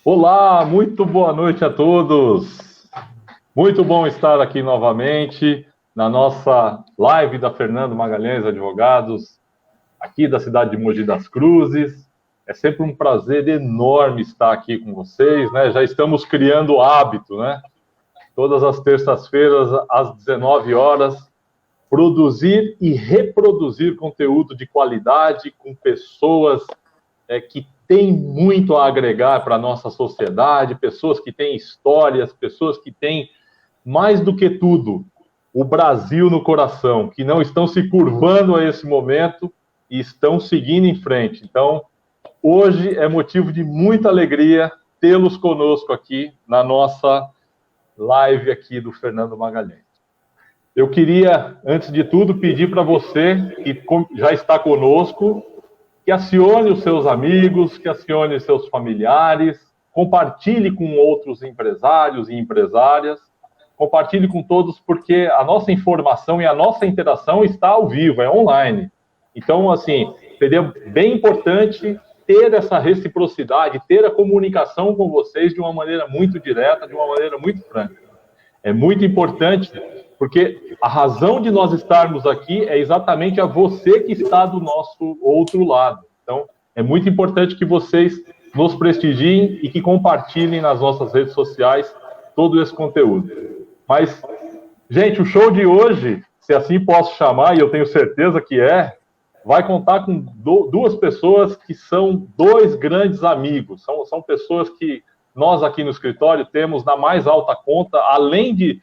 Olá, muito boa noite a todos. Muito bom estar aqui novamente na nossa live da Fernando Magalhães Advogados, aqui da cidade de Mogi das Cruzes. É sempre um prazer enorme estar aqui com vocês, né? Já estamos criando o hábito, né? Todas as terças-feiras, às 19 horas, produzir e reproduzir conteúdo de qualidade com pessoas que têm muito a agregar para a nossa sociedade, pessoas que têm histórias, pessoas que têm, mais do que tudo, o Brasil no coração, que não estão se curvando a esse momento e estão seguindo em frente. Então, hoje é motivo de muita alegria tê-los conosco aqui na nossa live aqui do Fernando Magalhães. Eu queria, antes de tudo, pedir para você que já está conosco, que acione os seus amigos, que acione os seus familiares, compartilhe com outros empresários e empresárias, compartilhe com todos, porque a nossa informação e a nossa interação está ao vivo, é online. Então, assim, seria bem importante ter essa reciprocidade, ter a comunicação com vocês de uma maneira muito direta, de uma maneira muito franca. É muito importante, porque a razão de nós estarmos aqui é exatamente a você que está do nosso outro lado. Então, é muito importante que vocês nos prestigiem e que compartilhem nas nossas redes sociais todo esse conteúdo. Mas, gente, o show de hoje, se assim posso chamar, e eu tenho certeza que vai contar com duas pessoas que são dois grandes amigos. São pessoas que nós aqui no escritório temos na mais alta conta, além de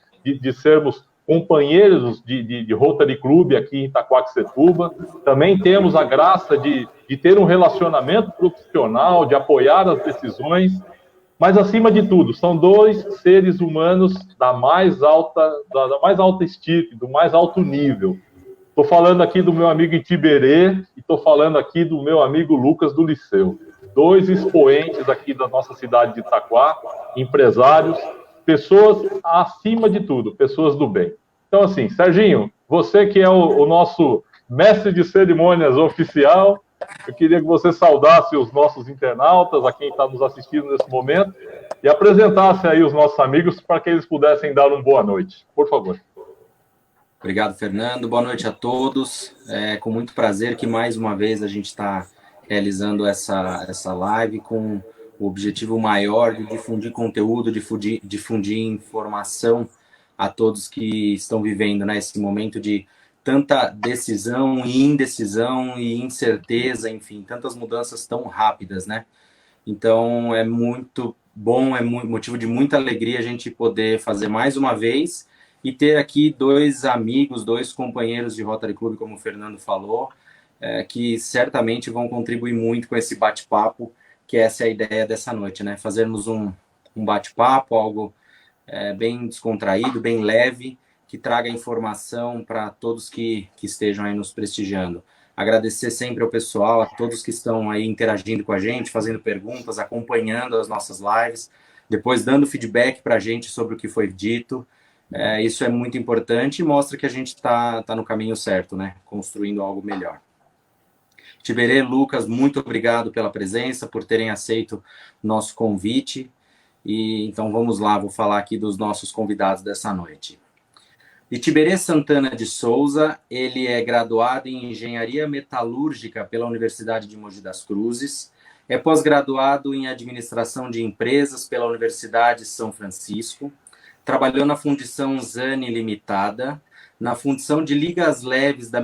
sermos companheiros de Rotary Club aqui em Itaquaquecetuba, também temos a graça de ter um relacionamento profissional, de apoiar as decisões, mas acima de tudo, são dois seres humanos da mais alta estirpe, do mais alto nível. Estou falando aqui do meu amigo Itiberê e estou falando aqui do meu amigo Lucas do Liceu. Dois expoentes aqui da nossa cidade de Itaquá, empresários, pessoas acima de tudo, pessoas do bem. Então, assim, Serginho, você que é o nosso mestre de cerimônias oficial, eu queria que você saudasse os nossos internautas, a quem está nos assistindo nesse momento, e apresentasse aí os nossos amigos para que eles pudessem dar uma boa noite. Por favor. Obrigado, Fernando. Boa noite a todos. É com muito prazer que mais uma vez a gente está realizando essa live com o objetivo maior de difundir conteúdo, difundir informação a todos que estão vivendo, né, esse momento de tanta decisão e indecisão e incerteza, enfim, tantas mudanças tão rápidas, né? Então é muito bom, é motivo de muita alegria a gente poder fazer mais uma vez e ter aqui dois amigos, dois companheiros de Rotary Club, como o Fernando falou, que certamente vão contribuir muito com esse bate-papo, que essa é a ideia dessa noite, né? Fazermos um bate-papo, algo bem descontraído, bem leve, que traga informação para todos que estejam aí nos prestigiando. Agradecer sempre ao pessoal, a todos que estão aí interagindo com a gente, fazendo perguntas, acompanhando as nossas lives, depois dando feedback para a gente sobre o que foi dito. Isso é muito importante e mostra que a gente está no caminho certo, né? Construindo algo melhor. Tiberê, Lucas, muito obrigado pela presença, por terem aceito o nosso convite. E então vamos lá, vou falar aqui dos nossos convidados dessa noite. Itiberê Santana de Souza, ele é graduado em Engenharia Metalúrgica pela Universidade de Mogi das Cruzes, é pós-graduado em Administração de Empresas pela Universidade de São Francisco, trabalhou na Fundição Zani Limitada, na Fundição de Ligas Leves da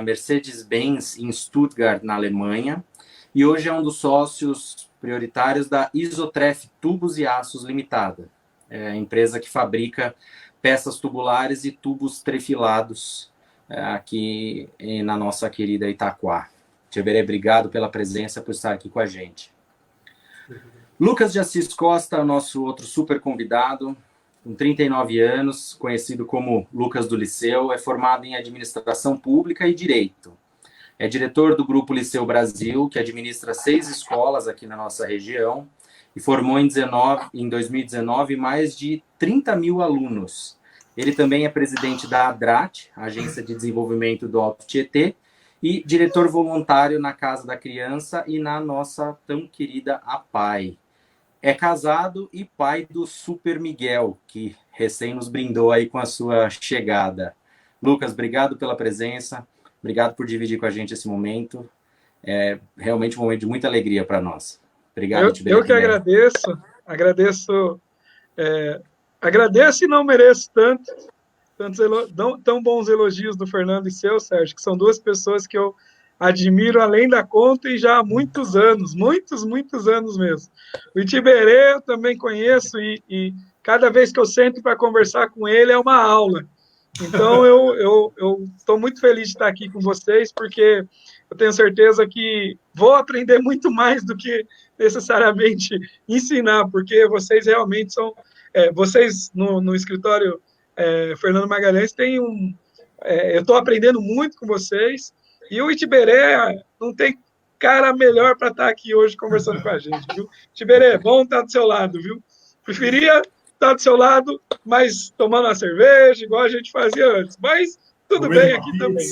Mercedes-Benz em Stuttgart, na Alemanha, e hoje é um dos sócios prioritários da Isotref Tubos e Aços Limitada, empresa que fabrica peças tubulares e tubos trefilados aqui na nossa querida Itaquá. Tiberê, obrigado pela presença, por estar aqui com a gente. Lucas de Assis Costa, nosso outro super convidado, com 39 anos, conhecido como Lucas do Liceu, é formado em Administração Pública e Direito. É diretor do Grupo Liceu Brasil, que administra 6 escolas aqui na nossa região, e formou em 2019 mais de 30 mil alunos. Ele também é presidente da ADRAT, Agência de Desenvolvimento do Alto Tietê, e diretor voluntário na Casa da Criança e na nossa tão querida APAI. é casado e pai do Super Miguel, que recém nos brindou aí com a sua chegada. Lucas, obrigado pela presença, obrigado por dividir com a gente esse momento. É realmente um momento de muita alegria para nós. Obrigado, Eu que agradeço e não mereço tão bons elogios do Fernando e seu, Sérgio, que são duas pessoas que eu admiro além da conta e já há muitos anos, muitos anos mesmo. O Itiberê eu também conheço e cada vez que eu sento para conversar com ele é uma aula. Então, eu estou muito feliz de estar aqui com vocês, porque eu tenho certeza que vou aprender muito mais do que necessariamente ensinar, porque vocês realmente são... vocês, no escritório Fernando Magalhães, têm eu estou aprendendo muito com vocês, e o Itiberê não tem cara melhor para estar aqui hoje conversando com a gente, viu? Itiberê, bom estar do seu lado, viu? Preferia estar do seu lado, mas tomando uma cerveja, igual a gente fazia antes. Mas tudo bem aqui também.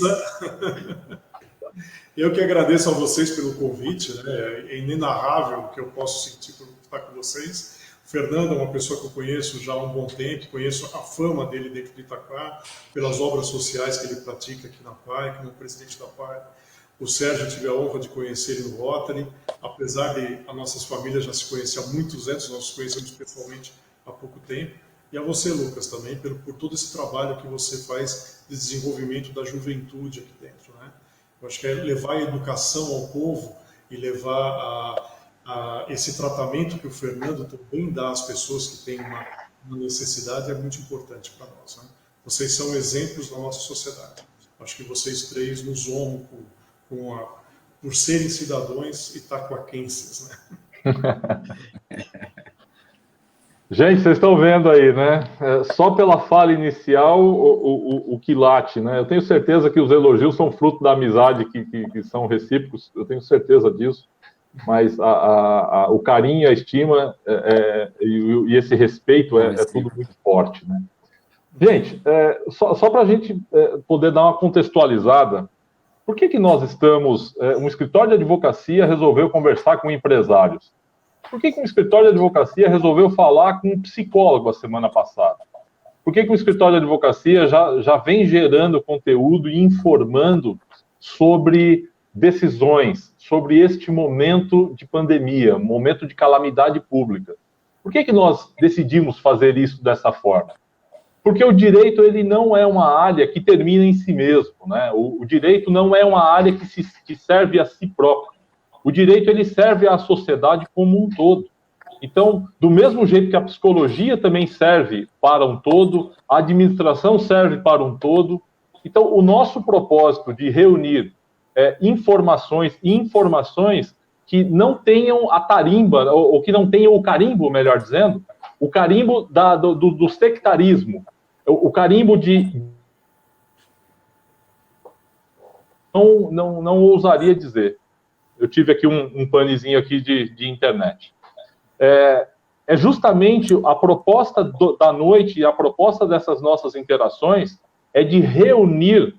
Eu que agradeço a vocês pelo convite, né? É inenarrável o que eu posso sentir por estar com vocês. O Fernando é uma pessoa que eu conheço já há um bom tempo, conheço a fama dele dentro de Itaquá, pelas obras sociais que ele pratica aqui na PAI, como presidente da PAI. O Sérgio, eu tive a honra de conhecer ele no Rotary, apesar de as nossas famílias já se conhecerem há muitos anos, nós nos conhecemos pessoalmente há pouco tempo, e a você, Lucas, também, por todo esse trabalho que você faz de desenvolvimento da juventude aqui dentro, né? Eu acho que é levar a educação ao povo e levar esse tratamento que o Fernando também dá às pessoas que têm uma necessidade é muito importante para nós, né? Vocês são exemplos da nossa sociedade. Acho que vocês três nos honram por serem cidadãos itaquaquenses, né? Gente, vocês estão vendo aí, né? Só pela fala inicial o que late, né? Eu tenho certeza que os elogios são fruto da amizade que são recíprocos, eu tenho certeza disso, mas o carinho, a estima e esse respeito é tudo muito forte, né? Gente, só para a gente poder dar uma contextualizada, por que nós estamos... um escritório de advocacia resolveu conversar com empresários? Por que um escritório de advocacia resolveu falar com um psicólogo a semana passada? Por que um escritório de advocacia já vem gerando conteúdo e informando sobre decisões, sobre este momento de pandemia, momento de calamidade pública? Por que nós decidimos fazer isso dessa forma? Porque o direito ele não é uma área que termina em si mesmo, né? O direito não é uma área que serve a si próprio. O direito ele serve à sociedade como um todo. Então, do mesmo jeito que a psicologia também serve para um todo, a administração serve para um todo. Então, o nosso propósito de reunir informações que não tenham a tarimba, ou que não tenham o carimbo, melhor dizendo, o carimbo do sectarismo, o carimbo de... Não ousaria dizer. Eu tive aqui um panezinho aqui de internet. É justamente a proposta da noite e a proposta dessas nossas interações é de reunir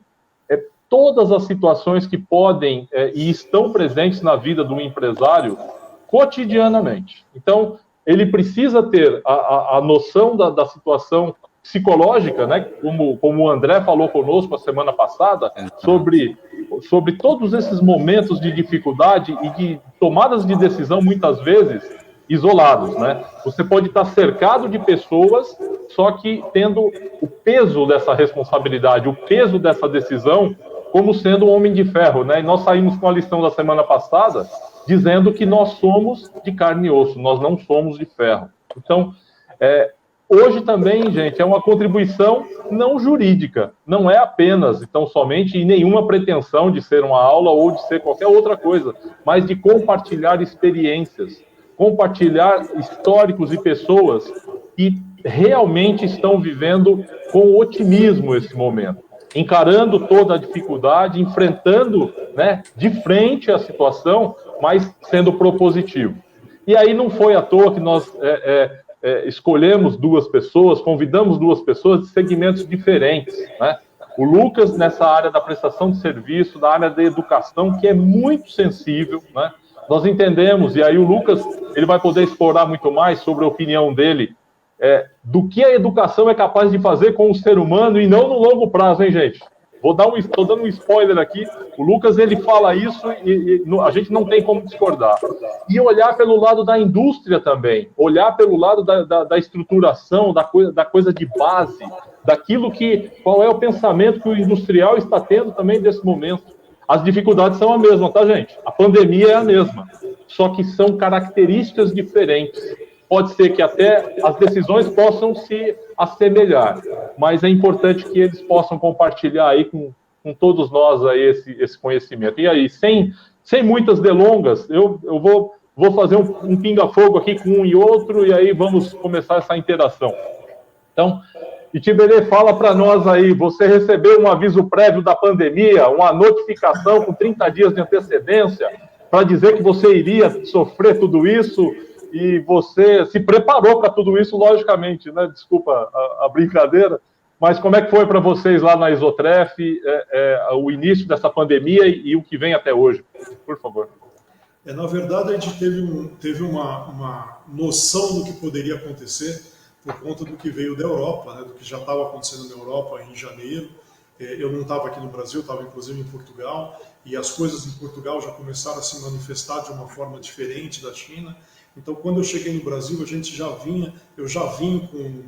todas as situações que podem e estão presentes na vida do empresário cotidianamente. Então, ele precisa ter a noção da situação psicológica, né? Como o André falou conosco a semana passada, sobre todos esses momentos de dificuldade e de tomadas de decisão, muitas vezes, isolados, né? Você pode estar cercado de pessoas, só que tendo o peso dessa responsabilidade, o peso dessa decisão, como sendo um homem de ferro, né? E nós saímos com a lição da semana passada, dizendo que nós somos de carne e osso, nós não somos de ferro. Então, hoje também, gente, é uma contribuição não jurídica, não é apenas, então, somente, e nenhuma pretensão de ser uma aula ou de ser qualquer outra coisa, mas de compartilhar experiências, compartilhar históricos e pessoas que realmente estão vivendo com otimismo esse momento, encarando toda a dificuldade, enfrentando, né, de frente a situação, mas sendo propositivo. E aí não foi à toa que nós escolhemos duas pessoas, convidamos duas pessoas de segmentos diferentes, né? O Lucas nessa área da prestação de serviço, da área da educação, que é muito sensível, né? Nós entendemos, e aí o Lucas ele vai poder explorar muito mais sobre a opinião dele do que a educação é capaz de fazer com o ser humano e não no longo prazo, hein, gente? Estou dando um spoiler aqui. O Lucas, ele fala isso e a gente não tem como discordar. E olhar pelo lado da indústria também, olhar pelo lado da estruturação, da coisa de base, qual é o pensamento que o industrial está tendo também desse momento. As dificuldades são a mesma, tá, gente? A pandemia é a mesma, só que são características diferentes. Pode ser que até as decisões possam se assemelhar, mas é importante que eles possam compartilhar aí com todos nós aí esse conhecimento. E aí, sem muitas delongas, eu vou fazer um pinga-fogo aqui com um e outro, e aí vamos começar essa interação. Então, Itiberê, fala para nós aí, você recebeu um aviso prévio da pandemia, uma notificação com 30 dias de antecedência, para dizer que você iria sofrer tudo isso, e você se preparou para tudo isso, logicamente, né? Desculpa a brincadeira, mas como é que foi para vocês lá na Isotref o início dessa pandemia e o que vem até hoje? Por favor. Na verdade, a gente teve uma noção do que poderia acontecer por conta do que veio da Europa, né? Do que já estava acontecendo na Europa em janeiro. Eu não estava aqui no Brasil, estava inclusive em Portugal, e as coisas em Portugal já começaram a se manifestar de uma forma diferente da China. Então, quando eu cheguei no Brasil, eu já vim com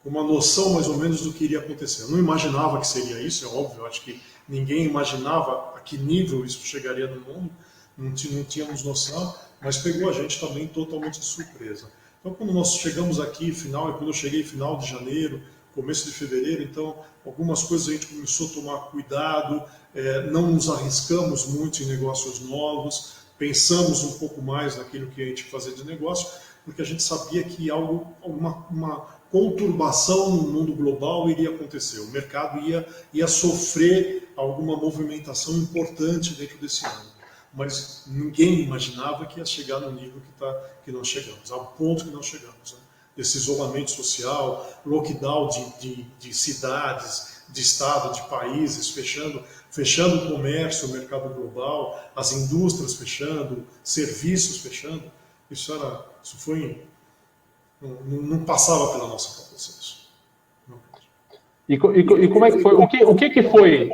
uma noção mais ou menos do que iria acontecer. Eu não imaginava que seria isso, é óbvio, eu acho que ninguém imaginava a que nível isso chegaria no mundo, não tínhamos noção, mas pegou a gente também totalmente de surpresa. Então, quando nós chegamos aqui, quando eu cheguei final de janeiro, começo de fevereiro, então algumas coisas a gente começou a tomar cuidado, não nos arriscamos muito em negócios novos, pensamos um pouco mais naquilo que a gente fazia de negócio, porque a gente sabia que uma conturbação no mundo global iria acontecer. O mercado ia sofrer alguma movimentação importante dentro desse ano. Mas ninguém imaginava que ia chegar no nível que nós chegamos, ao ponto que nós chegamos. Né? Esse isolamento social, lockdown de cidades, de estado, de países, fechando o comércio, o mercado global, as indústrias fechando, serviços fechando, não passava pela nossa cabeça isso. E como é que foi? O que foi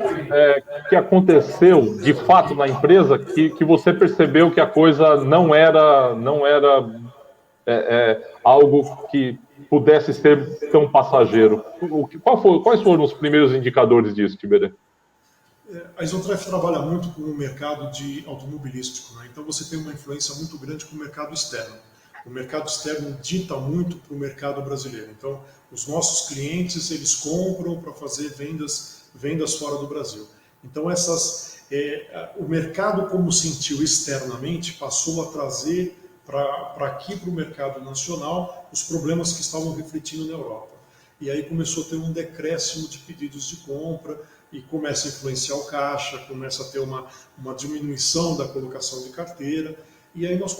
que aconteceu de fato na empresa que você percebeu que a coisa não era algo que pudesse ser tão passageiro? Quais foram os primeiros indicadores disso, Tiberê? A Isotref trabalha muito com o mercado automobilístico, né? Então você tem uma influência muito grande com o mercado externo. O mercado externo dita muito para o mercado brasileiro. Então, os nossos clientes, eles compram para fazer vendas fora do Brasil. Então, o mercado, como sentiu externamente, passou a trazer para aqui, para o mercado nacional, os problemas que estavam refletindo na Europa. E aí começou a ter um decréscimo de pedidos de compra, e começa a influenciar o caixa, começa a ter uma diminuição da colocação de carteira. E aí nós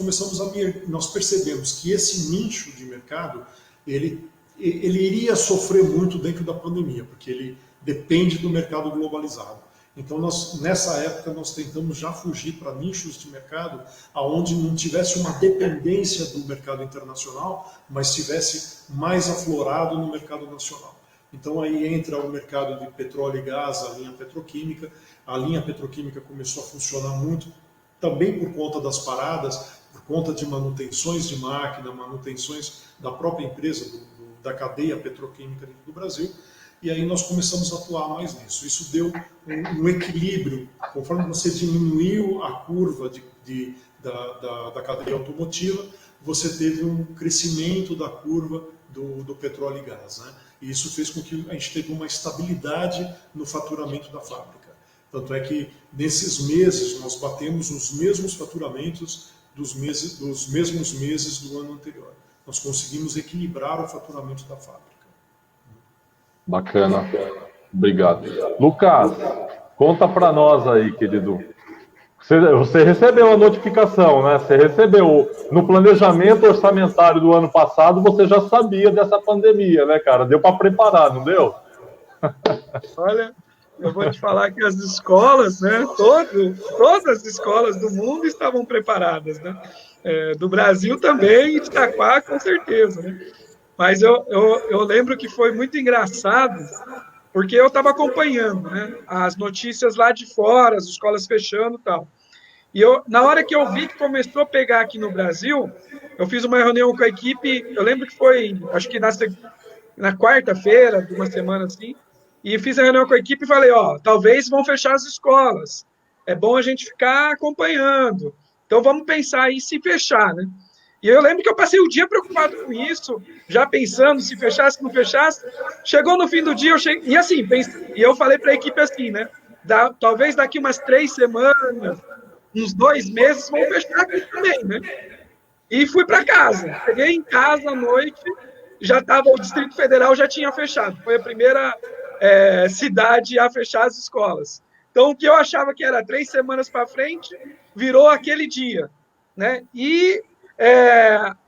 percebemos que esse nicho de mercado, ele iria sofrer muito dentro da pandemia, porque ele depende do mercado globalizado. Então, nessa época, nós tentamos já fugir para nichos de mercado onde não tivesse uma dependência do mercado internacional, mas estivesse mais aflorado no mercado nacional. Então, aí entra o mercado de petróleo e gás, a linha petroquímica. A linha petroquímica começou a funcionar muito também por conta das paradas, por conta de manutenções de máquina, manutenções da própria empresa, da cadeia petroquímica dentro do Brasil, e aí nós começamos a atuar mais nisso. Isso deu um equilíbrio, conforme você diminuiu a curva da cadeia automotiva, você teve um crescimento da curva do petróleo e gás, né? E isso fez com que a gente teve uma estabilidade no faturamento da fábrica. Tanto é que, nesses meses, nós batemos os mesmos faturamentos dos mesmos meses do ano anterior. Nós conseguimos equilibrar o faturamento da fábrica. Bacana. Obrigado. Lucas, conta para nós aí, querido. Você recebeu a notificação, né? Você recebeu. No planejamento orçamentário do ano passado, você já sabia dessa pandemia, né, cara? Deu para preparar, não deu? Olha... Eu vou te falar que as escolas, né, todas as escolas do mundo estavam preparadas, né? do Brasil também, e de Itaquá, com certeza, né? Mas eu lembro que foi muito engraçado, porque eu estava acompanhando, né, as notícias lá de fora, as escolas fechando e tal. E na hora que eu vi que começou a pegar aqui no Brasil, eu fiz uma reunião com a equipe, eu lembro que foi, acho que na quarta-feira, de uma semana assim, e fiz a reunião com a equipe e falei, talvez vão fechar as escolas, é bom a gente ficar acompanhando, então vamos pensar aí se fechar, né? E eu lembro que eu passei o dia preocupado com isso, já pensando se fechasse, não fechasse. Chegou no fim do dia, e assim, e eu falei para a equipe assim, né? Talvez daqui umas 3 semanas, uns 2 meses, vão fechar aqui também, né? E fui para casa. Cheguei em casa à noite, o Distrito Federal já tinha fechado. Foi a primeira cidade a fechar as escolas. Então, o que eu achava que era 3 semanas para frente, virou aquele dia, né?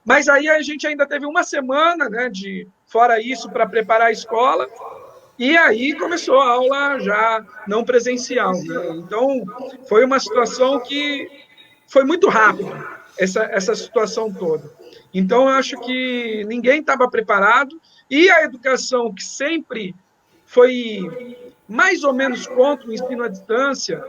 Mas aí a gente ainda teve uma semana, né, fora isso, para preparar a escola, e aí começou a aula já não presencial, né? Então, foi uma situação que foi muito rápido, essa situação toda. Então, eu acho que ninguém estava preparado, e a educação, que sempre foi mais ou menos contra o ensino à distância,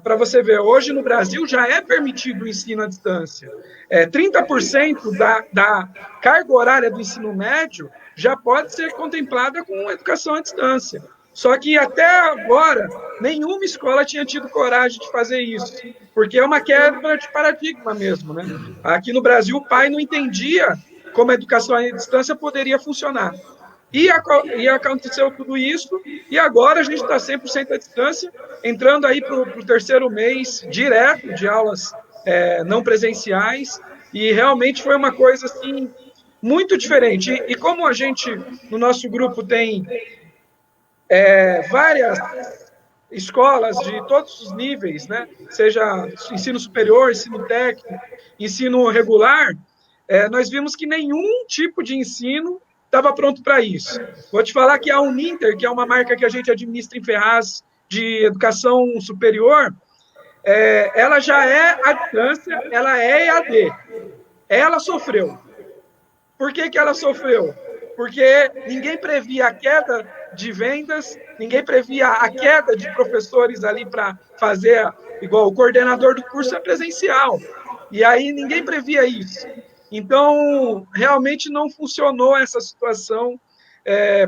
para você ver, hoje no Brasil já é permitido o ensino à distância. 30% da carga horária do ensino médio já pode ser contemplada com educação à distância. Só que até agora, nenhuma escola tinha tido coragem de fazer isso, porque é uma quebra de paradigma mesmo, né? Aqui no Brasil, o pai não entendia como a educação à distância poderia funcionar. E aconteceu tudo isso, e agora a gente está 100% à distância, entrando aí para o 3º mês direto de aulas não presenciais, e realmente foi uma coisa assim muito diferente. E como a gente, no nosso grupo, tem várias escolas de todos os níveis, né? Seja ensino superior, ensino técnico, ensino regular, nós vimos que nenhum tipo de ensino estava pronto para isso. Vou te falar que a Uninter, que é uma marca que a gente administra em Ferraz de educação superior, ela já é à distância, ela é EAD. Ela sofreu. Por que ela sofreu? Porque ninguém previa a queda de vendas, ninguém previa a queda de professores ali para fazer, igual o coordenador do curso é presencial. E aí ninguém previa isso. Então, realmente não funcionou essa situação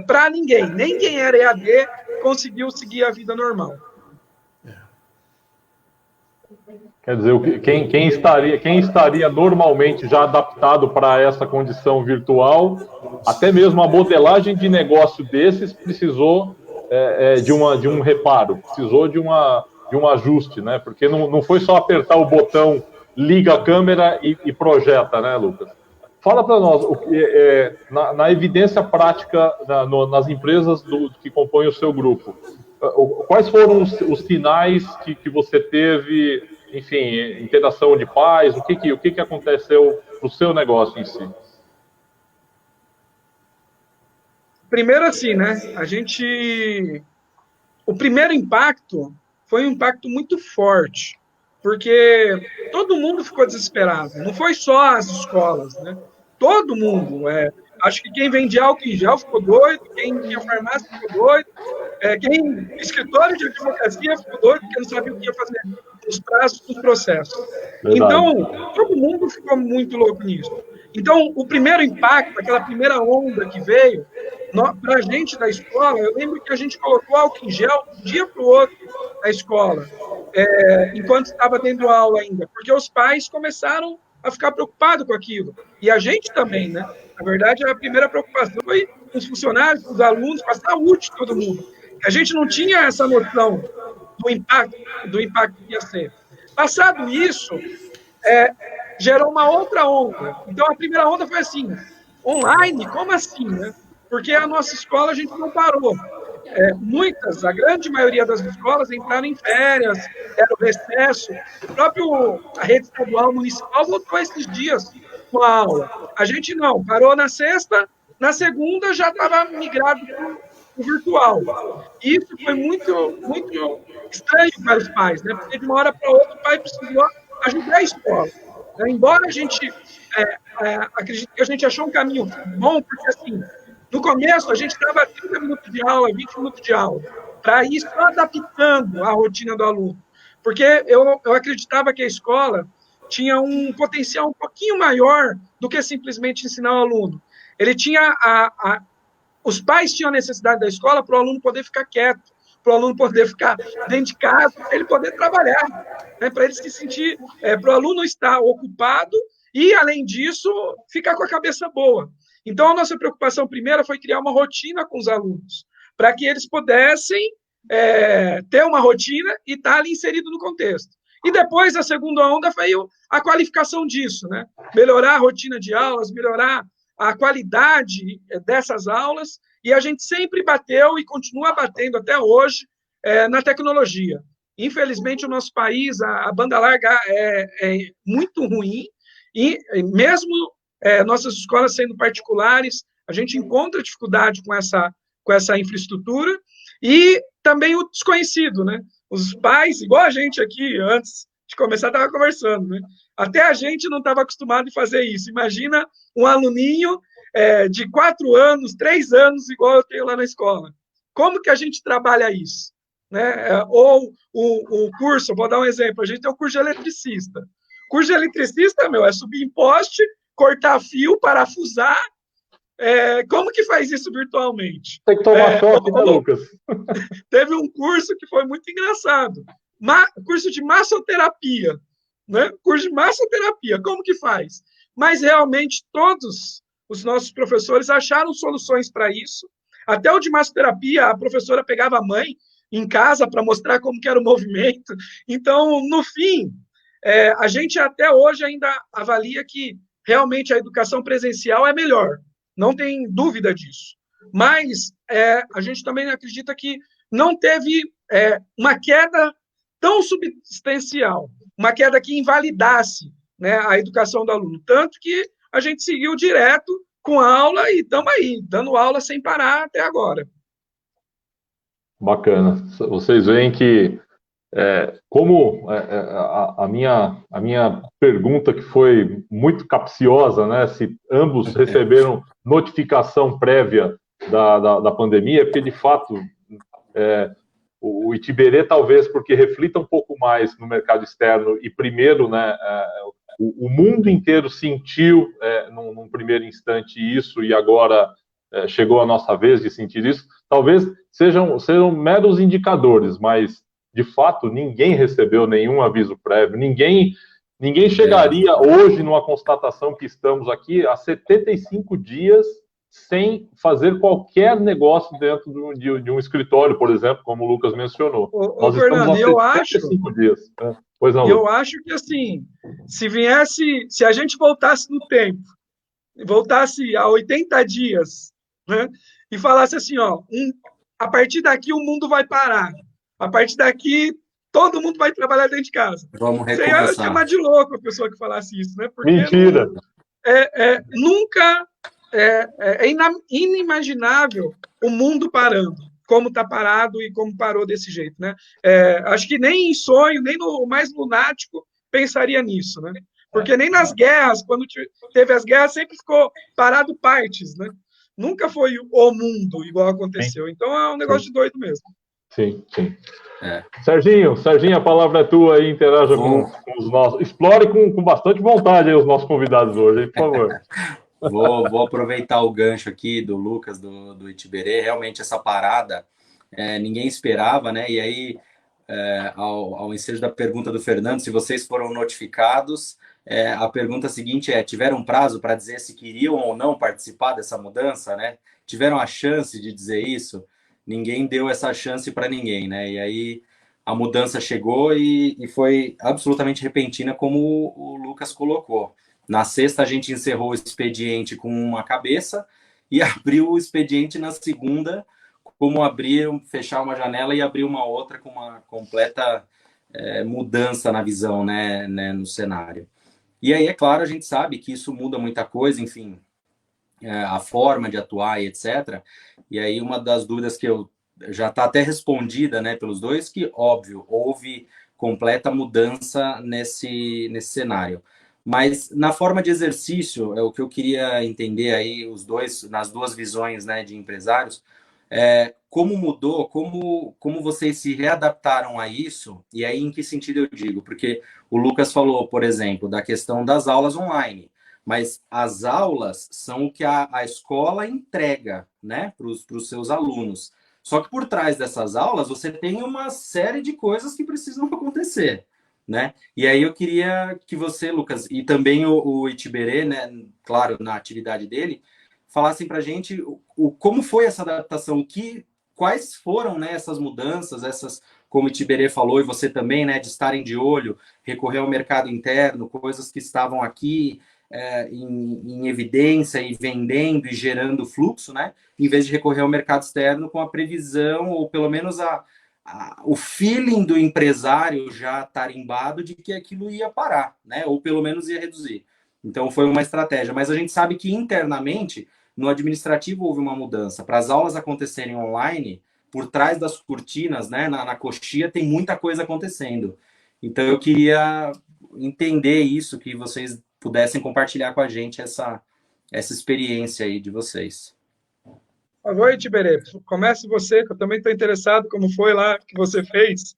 para ninguém. Nem quem era EAD conseguiu seguir a vida normal. Quer dizer, quem estaria normalmente já adaptado para essa condição virtual, até mesmo a modelagem de negócio desses precisou de um reparo, precisou de um ajuste, né? Porque não foi só apertar o botão, liga a câmera e projeta, né, Lucas? Fala para nós, na evidência prática nas empresas que compõem o seu grupo, quais foram os sinais que você teve, enfim, interação de pais, o que aconteceu para o seu negócio em si? Primeiro assim, né, o primeiro impacto foi um impacto muito forte, porque todo mundo ficou desesperado, não foi só as escolas, né? Todo mundo. Acho que quem vendia álcool em gel ficou doido, quem tinha farmácia ficou doido, escritório de advocacia ficou doido, porque não sabia o que ia fazer nos prazos dos processos. Verdade. Então, todo mundo ficou muito louco nisso. Então, o primeiro impacto, aquela primeira onda que veio, para a gente da escola, eu lembro que a gente colocou álcool em gel de um dia para o outro na escola, enquanto estava tendo aula ainda, porque os pais começaram a ficar preocupados com aquilo. E a gente também, né? Na verdade, a primeira preocupação foi com os funcionários, com os alunos, com a saúde de todo mundo. A gente não tinha essa noção do impacto que ia ser. Passado isso, gerou uma outra onda. Então, a primeira onda foi assim, online? Como assim, né? Porque a nossa escola a gente não parou. A grande maioria das escolas entraram em férias, era o recesso. A rede estadual municipal voltou esses dias com a aula. A gente não, parou na sexta, na segunda já estava migrado para o virtual. E isso foi muito, muito estranho para os pais, né? Porque de uma hora para outra o pai precisou ajudar a escola. Embora a gente acredite que a gente achou um caminho bom, porque assim, no começo a gente dava 30 minutos de aula, 20 minutos de aula, para ir só adaptando a rotina do aluno. Porque eu acreditava que a escola tinha um potencial um pouquinho maior do que simplesmente ensinar o aluno. Ele tinha os pais tinham a necessidade da escola para o aluno poder ficar quieto, para o aluno poder ficar dentro de casa, para ele poder trabalhar, né? Para ele se sentir, para o aluno estar ocupado e, além disso, ficar com a cabeça boa. Então, a nossa preocupação primeira foi criar uma rotina com os alunos, para que eles pudessem ter uma rotina e estar ali inserido no contexto. E depois, a segunda onda veio a qualificação disso, né? Melhorar a rotina de aulas, melhorar a qualidade dessas aulas, e a gente sempre bateu e continua batendo até hoje na tecnologia. Infelizmente, o nosso país, a banda larga é muito ruim, e mesmo nossas escolas sendo particulares, a gente encontra dificuldade com essa infraestrutura, e também o desconhecido, né? Os pais, igual a gente aqui, antes de começar, estava conversando, né? Até a gente não estava acostumado a fazer isso. Imagina um aluninho de 4 anos, 3 anos, igual eu tenho lá na escola. Como que a gente trabalha isso? Né? Ou o curso, vou dar um exemplo, a gente tem o curso de eletricista. O curso de eletricista, é subir em poste, cortar fio, parafusar. Como que faz isso virtualmente? Tem que tomar choque, né, Lucas? Teve um curso que foi muito engraçado. Curso de massoterapia. Né? Curso de massoterapia, como que faz? Mas realmente todos os nossos professores acharam soluções para isso. Até o de massoterapia, a professora pegava a mãe em casa para mostrar como que era o movimento. Então, no fim, a gente até hoje ainda avalia que realmente a educação presencial é melhor. Não tem dúvida disso. Mas a gente também acredita que não teve uma queda tão substancial, uma queda que invalidasse, né, a educação do aluno. Tanto que a gente seguiu direto com a aula e estamos aí, dando aula sem parar até agora. Bacana. Vocês veem que, como a minha pergunta, que foi muito capciosa, né, se ambos receberam notificação prévia da pandemia, porque, de fato, o Itiberê, talvez porque reflita um pouco mais no mercado externo e, primeiro, né, o mundo inteiro sentiu, num primeiro instante, isso, e agora chegou a nossa vez de sentir isso. Talvez sejam meros indicadores, mas, de fato, ninguém recebeu nenhum aviso prévio, ninguém chegaria hoje numa constatação que estamos aqui há 75 dias sem fazer qualquer negócio dentro de um escritório, por exemplo, como o Lucas mencionou. Nós Fernando, estamos há 75 dias. Né? Pois não, eu acho que, assim, se a gente voltasse no tempo, voltasse a 80 dias, né, e falasse assim, a partir daqui o mundo vai parar, a partir daqui todo mundo vai trabalhar dentro de casa. Vamos recomeçar. Você ia chamar de louco a pessoa que falasse isso, né? Porque mentira! Nunca é inimaginável o mundo parando, como está parado e como parou desse jeito, né? Acho que nem em sonho, nem no mais lunático pensaria nisso, né? Porque nem nas guerras, quando teve as guerras, sempre ficou parado partes, né? Nunca foi o mundo igual aconteceu. Então é um negócio de doido mesmo. Sim. Serginho, a palavra é tua aí, interaja com os nossos. Explore com bastante vontade aí os nossos convidados hoje, hein, por favor. Vou aproveitar o gancho aqui do Lucas, do Itiberê. Realmente, essa parada ninguém esperava, né? E aí, ao ensejo da pergunta do Fernando, se vocês foram notificados, a pergunta seguinte tiveram prazo para dizer se queriam ou não participar dessa mudança, né? Tiveram a chance de dizer isso? Ninguém deu essa chance para ninguém, né? E aí a mudança chegou e foi absolutamente repentina, como o Lucas colocou. Na sexta, a gente encerrou o expediente com uma cabeça e abriu o expediente na segunda, como fechar uma janela e abrir uma outra, com uma completa mudança na visão, né, no cenário. E aí, é claro, a gente sabe que isso muda muita coisa, enfim, a forma de atuar e etc. E aí, uma das dúvidas que já está até respondida, né, pelos dois, que, óbvio, houve completa mudança nesse cenário. Mas na forma de exercício, é o que eu queria entender aí, nas duas visões, né, de empresários, como mudou, como vocês se readaptaram a isso, e aí em que sentido eu digo? Porque o Lucas falou, por exemplo, da questão das aulas online, mas as aulas são o que a escola entrega, né, para os seus alunos. Só que por trás dessas aulas, você tem uma série de coisas que precisam acontecer, né? E aí eu queria que você, Lucas, e também o Itiberê, né, claro, na atividade dele, falassem para a gente como foi essa adaptação, quais foram, né, essas mudanças, como o Itiberê falou, e você também, né, de estarem de olho, recorrer ao mercado interno, coisas que estavam aqui em evidência e vendendo e gerando fluxo, né, em vez de recorrer ao mercado externo com a previsão, ou pelo menos o feeling do empresário já tarimbado de que aquilo ia parar, né? Ou pelo menos ia reduzir. Então foi uma estratégia. Mas a gente sabe que internamente, no administrativo, houve uma mudança. Para as aulas acontecerem online, por trás das cortinas, né, na coxia, tem muita coisa acontecendo. Então eu queria entender isso, que vocês pudessem compartilhar com a gente essa experiência aí de vocês. Por favor, Itiberê, comece você, que eu também estou interessado como foi lá que você fez.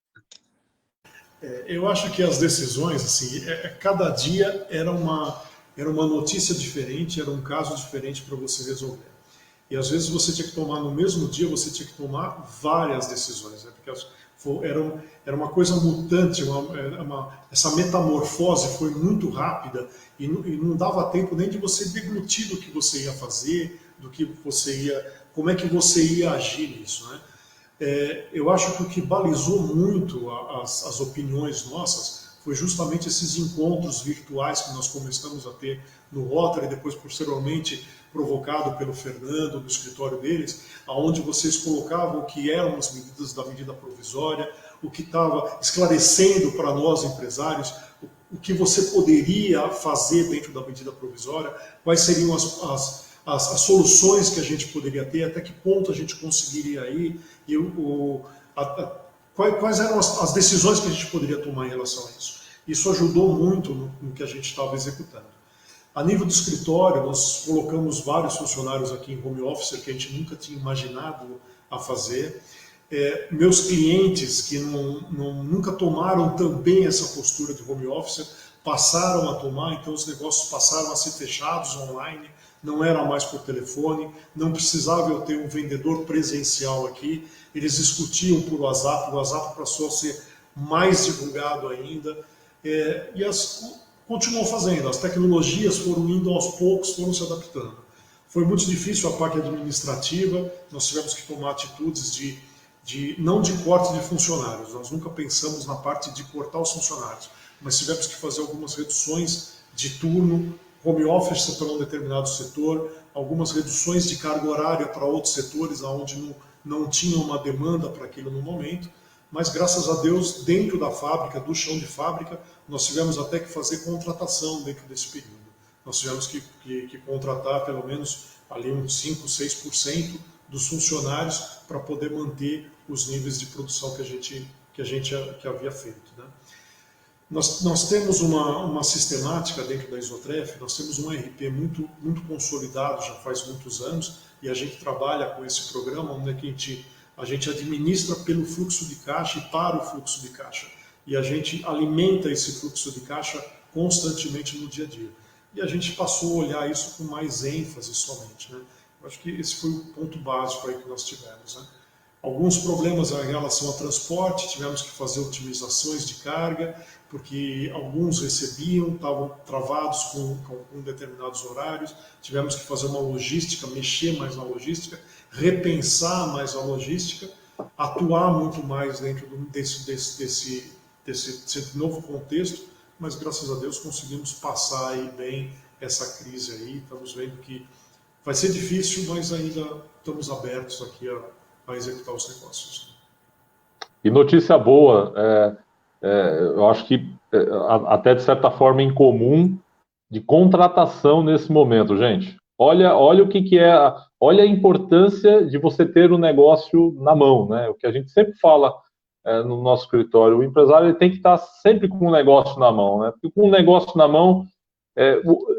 Eu acho que as decisões, assim, cada dia era uma notícia diferente, era um caso diferente para você resolver. E às vezes você tinha que tomar no mesmo dia, você tinha que tomar várias decisões, né? Porque era uma coisa mutante, essa metamorfose foi muito rápida e não dava tempo nem de você deglutir do que você ia fazer, como é que você ia agir nisso, né? Eu acho que o que balizou muito as opiniões nossas foi justamente esses encontros virtuais que nós começamos a ter no Rotary, depois posteriormente provocado pelo Fernando, no escritório deles, aonde vocês colocavam o que eram as medidas da medida provisória, o que estava esclarecendo para nós empresários o que você poderia fazer dentro da medida provisória, quais seriam as soluções que a gente poderia ter, até que ponto a gente conseguiria ir, e quais eram as decisões que a gente poderia tomar em relação a isso. Isso ajudou muito no que a gente estava executando. A nível do escritório, nós colocamos vários funcionários aqui em home office que a gente nunca tinha imaginado a fazer. Meus clientes que nunca tomaram também essa postura de home office passaram a tomar, então os negócios passaram a ser fechados online, não era mais por telefone, não precisava eu ter um vendedor presencial aqui, eles discutiam por WhatsApp, o WhatsApp passou a ser mais divulgado ainda, continuam fazendo, as tecnologias foram indo aos poucos, foram se adaptando. Foi muito difícil a parte administrativa, nós tivemos que tomar atitudes não de corte de funcionários, nós nunca pensamos na parte de cortar os funcionários, mas tivemos que fazer algumas reduções de turno, home office para um determinado setor, algumas reduções de carga horária para outros setores onde não tinha uma demanda para aquilo no momento, mas graças a Deus, dentro da fábrica, do chão de fábrica, nós tivemos até que fazer contratação dentro desse período. Nós tivemos que contratar pelo menos ali uns 5, 6% dos funcionários para poder manter os níveis de produção que havia feito, né? Nós temos uma sistemática dentro da Isotref, nós temos um RP muito, muito consolidado, já faz muitos anos, e a gente trabalha com esse programa onde a gente administra pelo fluxo de caixa e para o fluxo de caixa. E a gente alimenta esse fluxo de caixa constantemente no dia a dia. E a gente passou a olhar isso com mais ênfase somente, né? Eu acho que esse foi o ponto básico aí que nós tivemos, né? Alguns problemas em relação ao transporte, tivemos que fazer otimizações de carga, porque alguns recebiam, estavam travados com determinados horários, tivemos que fazer uma logística, mexer mais na logística, repensar mais a logística, atuar muito mais dentro desse novo contexto, mas graças a Deus conseguimos passar aí bem essa crise aí, estamos vendo que vai ser difícil, mas ainda estamos abertos aqui a executar os negócios. E notícia boa, eu acho que até de certa forma incomum, de contratação nesse momento, gente. Olha o que é, olha a importância de você ter o negócio na mão, né? O que a gente sempre fala no nosso escritório, o empresário ele tem que estar sempre com o negócio na mão, né? Porque com o negócio na mão,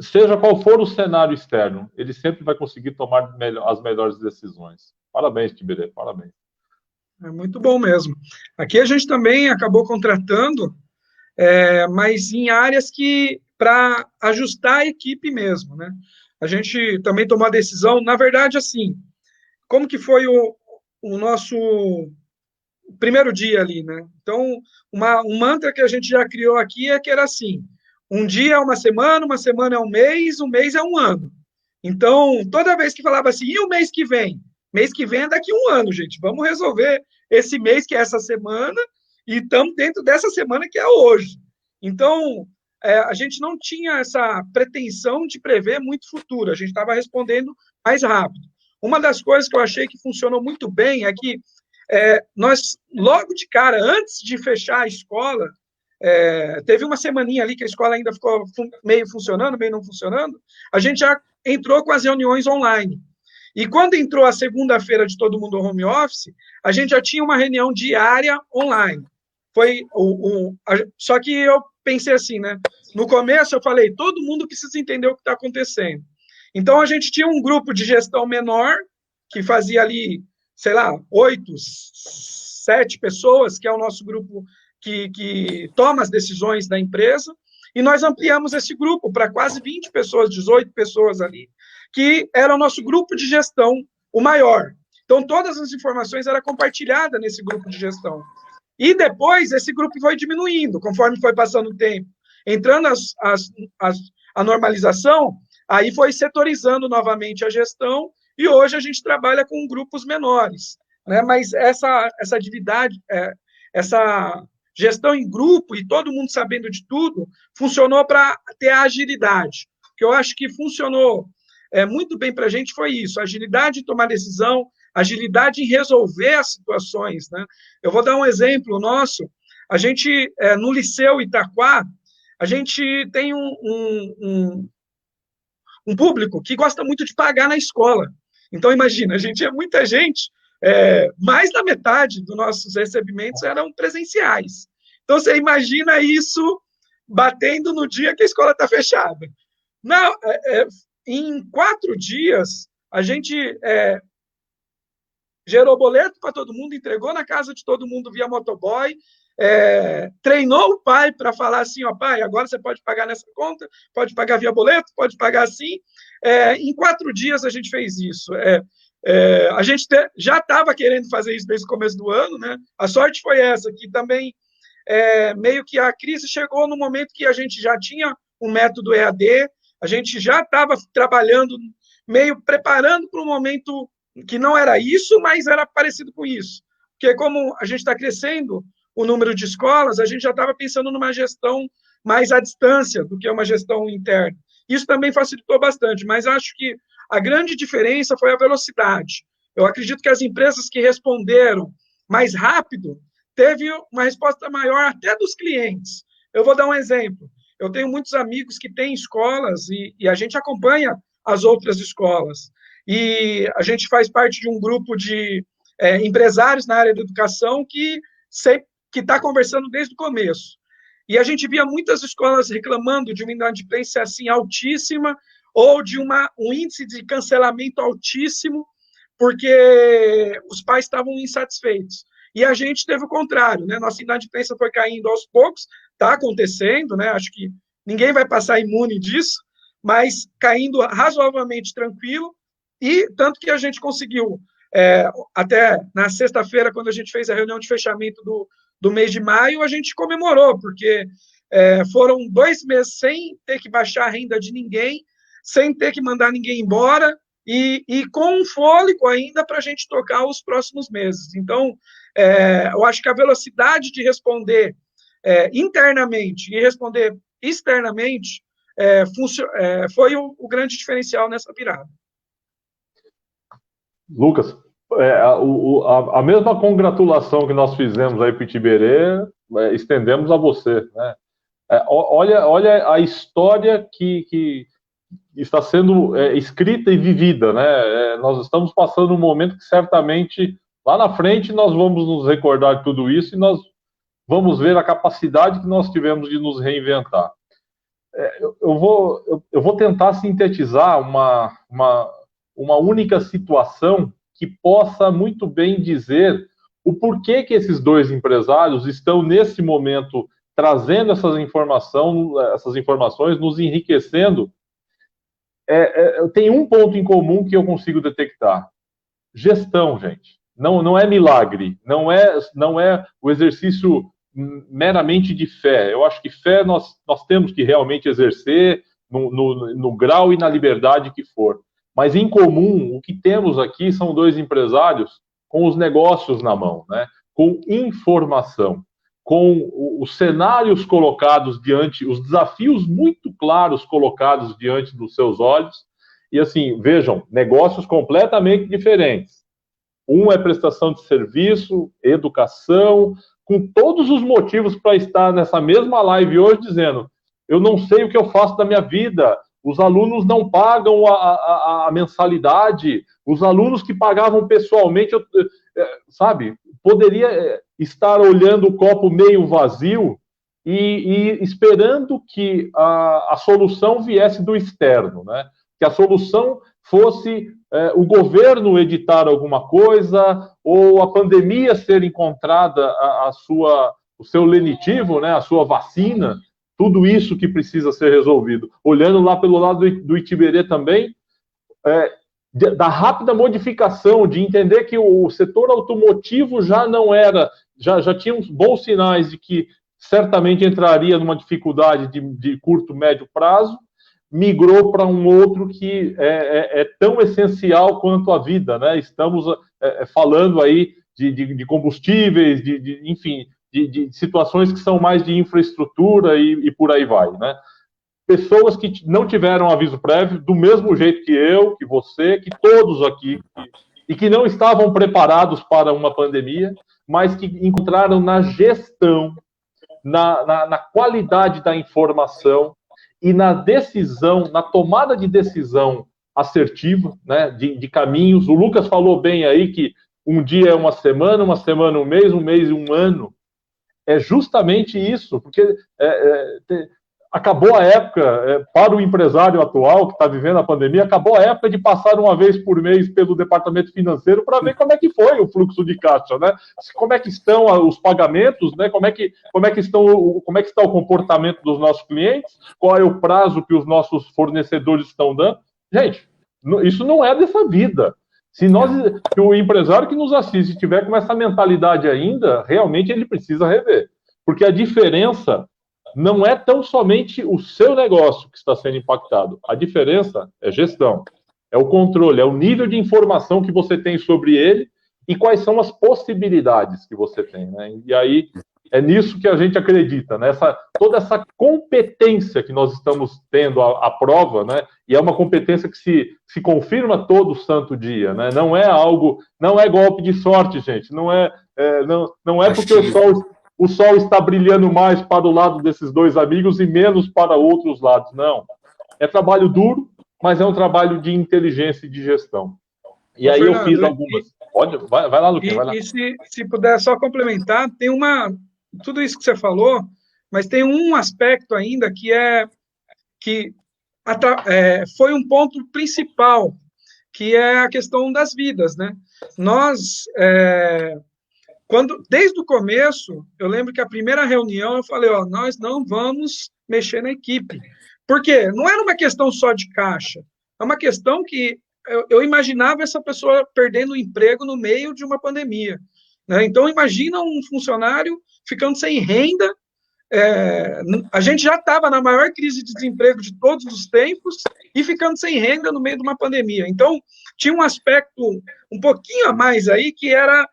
seja qual for o cenário externo, ele sempre vai conseguir tomar as melhores decisões. Parabéns, Tiberê, parabéns. É muito bom mesmo. Aqui a gente também acabou contratando, mas em áreas que para ajustar a equipe mesmo, né? A gente também tomou a decisão, na verdade, assim, como que foi o nosso primeiro dia ali, né? Então, um mantra que a gente já criou aqui é que era assim: um dia é uma semana é um mês é um ano. Então, toda vez que falava assim, e o mês que vem? Mês que vem é daqui a um ano, gente. Vamos resolver esse mês, que é essa semana, e estamos dentro dessa semana, que é hoje. Então, a gente não tinha essa pretensão de prever muito futuro, a gente estava respondendo mais rápido. Uma das coisas que eu achei que funcionou muito bem é que nós, logo de cara, antes de fechar a escola, teve uma semaninha ali que a escola ainda ficou meio funcionando, meio não funcionando, a gente já entrou com as reuniões online. E quando entrou a segunda-feira de todo mundo home office, a gente já tinha uma reunião diária online. Só que eu pensei assim, né? No começo eu falei, todo mundo precisa entender o que está acontecendo. Então a gente tinha um grupo de gestão menor, que fazia ali, sei lá, 8, 7 pessoas, que é o nosso grupo que toma as decisões da empresa, e nós ampliamos esse grupo para quase 20 pessoas, 18 pessoas ali, que era o nosso grupo de gestão, o maior. Então, todas as informações eram compartilhadas nesse grupo de gestão. E depois, esse grupo foi diminuindo, conforme foi passando o tempo. Entrando a normalização, aí foi setorizando novamente a gestão, e hoje a gente trabalha com grupos menores. Né? Mas essa atividade, essa gestão em grupo e todo mundo sabendo de tudo, funcionou para ter a agilidade. O que eu acho que funcionou muito bem para a gente foi isso, agilidade em tomar decisão, agilidade em resolver as situações. Né? Eu vou dar um exemplo nosso. A gente, no Liceu Itaquá, a gente tem um público que gosta muito de pagar na escola. Então, imagina, a gente é muita gente, mais da metade dos nossos recebimentos eram presenciais. Então, você imagina isso batendo no dia que a escola está fechada. Não, em 4 dias, a gente gerou boleto para todo mundo, entregou na casa de todo mundo via motoboy, treinou o pai para falar assim, ó, pai, agora você pode pagar nessa conta, pode pagar via boleto, pode pagar assim. Em 4 dias a gente fez isso. A gente já estava querendo fazer isso desde o começo do ano, né? A sorte foi essa, que também meio que a crise chegou no momento que a gente já tinha um método EAD, a gente já estava trabalhando, meio preparando para um momento que não era isso, mas era parecido com isso. Porque como a gente está crescendo o número de escolas, a gente já estava pensando numa gestão mais à distância do que uma gestão interna. Isso também facilitou bastante, mas acho que a grande diferença foi a velocidade. Eu acredito que as empresas que responderam mais rápido teve uma resposta maior até dos clientes. Eu vou dar um exemplo. Eu tenho muitos amigos que têm escolas e a gente acompanha as outras escolas. E a gente faz parte de um grupo de empresários na área da educação que está conversando desde o começo. E a gente via muitas escolas reclamando de uma inadimplência assim altíssima ou de um índice de cancelamento altíssimo porque os pais estavam insatisfeitos. E a gente teve o contrário, né? Nossa inadimplência foi caindo aos poucos, está acontecendo, né? Acho que ninguém vai passar imune disso, mas caindo razoavelmente tranquilo, e tanto que a gente conseguiu, até na sexta-feira, quando a gente fez a reunião de fechamento do mês de maio, a gente comemorou, porque foram 2 meses sem ter que baixar a renda de ninguém, sem ter que mandar ninguém embora, e com um fôlego ainda para a gente tocar os próximos meses. Então, eu acho que a velocidade de responder internamente e responder externamente foi o grande diferencial nessa virada. Lucas, a mesma congratulação que nós fizemos aí para o Tiberê, estendemos a você. Né? Olha a história que está sendo escrita e vivida. Né? Nós estamos passando um momento que certamente lá na frente nós vamos nos recordar de tudo isso e nós vamos ver a capacidade que nós tivemos de nos reinventar. eu vou tentar sintetizar uma única situação que possa muito bem dizer o porquê que esses dois empresários estão, nesse momento, trazendo essas informações, nos enriquecendo. Tem um ponto em comum que eu consigo detectar. Gestão, gente. Não é milagre, não é o exercício meramente de fé. Eu acho que fé nós temos que realmente exercer no grau e na liberdade que for. Mas, em comum, o que temos aqui são dois empresários com os negócios na mão, né? Com informação, com os cenários colocados diante, os desafios muito claros colocados diante dos seus olhos. E, assim, vejam, negócios completamente diferentes. Um é prestação de serviço, educação, com todos os motivos para estar nessa mesma live hoje dizendo: eu não sei o que eu faço da minha vida, os alunos não pagam a mensalidade, os alunos que pagavam pessoalmente, sabe, poderia estar olhando o copo meio vazio e esperando que a solução viesse do externo, né? Que a solução fosse o governo editar alguma coisa, ou a pandemia ser encontrada o seu lenitivo, né, a sua vacina, tudo isso que precisa ser resolvido. Olhando lá pelo lado do Itiberê também, da rápida modificação, de entender que o setor automotivo já não era, já tinha uns bons sinais de que certamente entraria numa dificuldade de curto, médio prazo, migrou para um outro que é tão essencial quanto a vida, né? Estamos falando aí de combustíveis, enfim, de situações que são mais de infraestrutura e por aí vai, né? Pessoas que não tiveram aviso prévio, do mesmo jeito que eu, que você, que todos aqui, e que não estavam preparados para uma pandemia, mas que encontraram na gestão, na qualidade da informação, e na decisão, na tomada de decisão assertiva, né, de caminhos. O Lucas falou bem aí que um dia é uma semana um mês e um ano. É justamente isso, porque acabou a época, para o empresário atual que está vivendo a pandemia, acabou a época de passar uma vez por mês pelo departamento financeiro para ver como é que foi o fluxo de caixa, né? Como é que estão os pagamentos, né? Como é que está o comportamento dos nossos clientes, qual é o prazo que os nossos fornecedores estão dando. Gente, isso não é dessa vida. Se o empresário que nos assiste tiver com essa mentalidade ainda, realmente ele precisa rever. Porque a diferença não é tão somente o seu negócio que está sendo impactado. A diferença é gestão, é o controle, é o nível de informação que você tem sobre ele e quais são as possibilidades que você tem, né? E aí é nisso que a gente acredita, né? Toda essa competência que nós estamos tendo à prova, né? E é uma competência que se confirma todo santo dia, né? Não é golpe de sorte, gente. Não é porque o sol está brilhando mais para o lado desses dois amigos e menos para outros lados. Não. É trabalho duro, mas é um trabalho de inteligência e de gestão. E aí Fernando, eu fiz algumas. Vai lá, Luquinha, vai lá. E se puder só complementar, tem tudo isso que você falou, mas tem um aspecto ainda que foi um ponto principal, que é a questão das vidas, né? Nós... desde o começo, eu lembro que a primeira reunião eu falei, nós não vamos mexer na equipe. Por quê? Não era uma questão só de caixa, é uma questão que eu imaginava essa pessoa perdendo o emprego no meio de uma pandemia, né? Então, imagina um funcionário ficando sem renda. A gente já estava na maior crise de desemprego de todos os tempos e ficando sem renda no meio de uma pandemia. Então, tinha um aspecto um pouquinho a mais aí, que era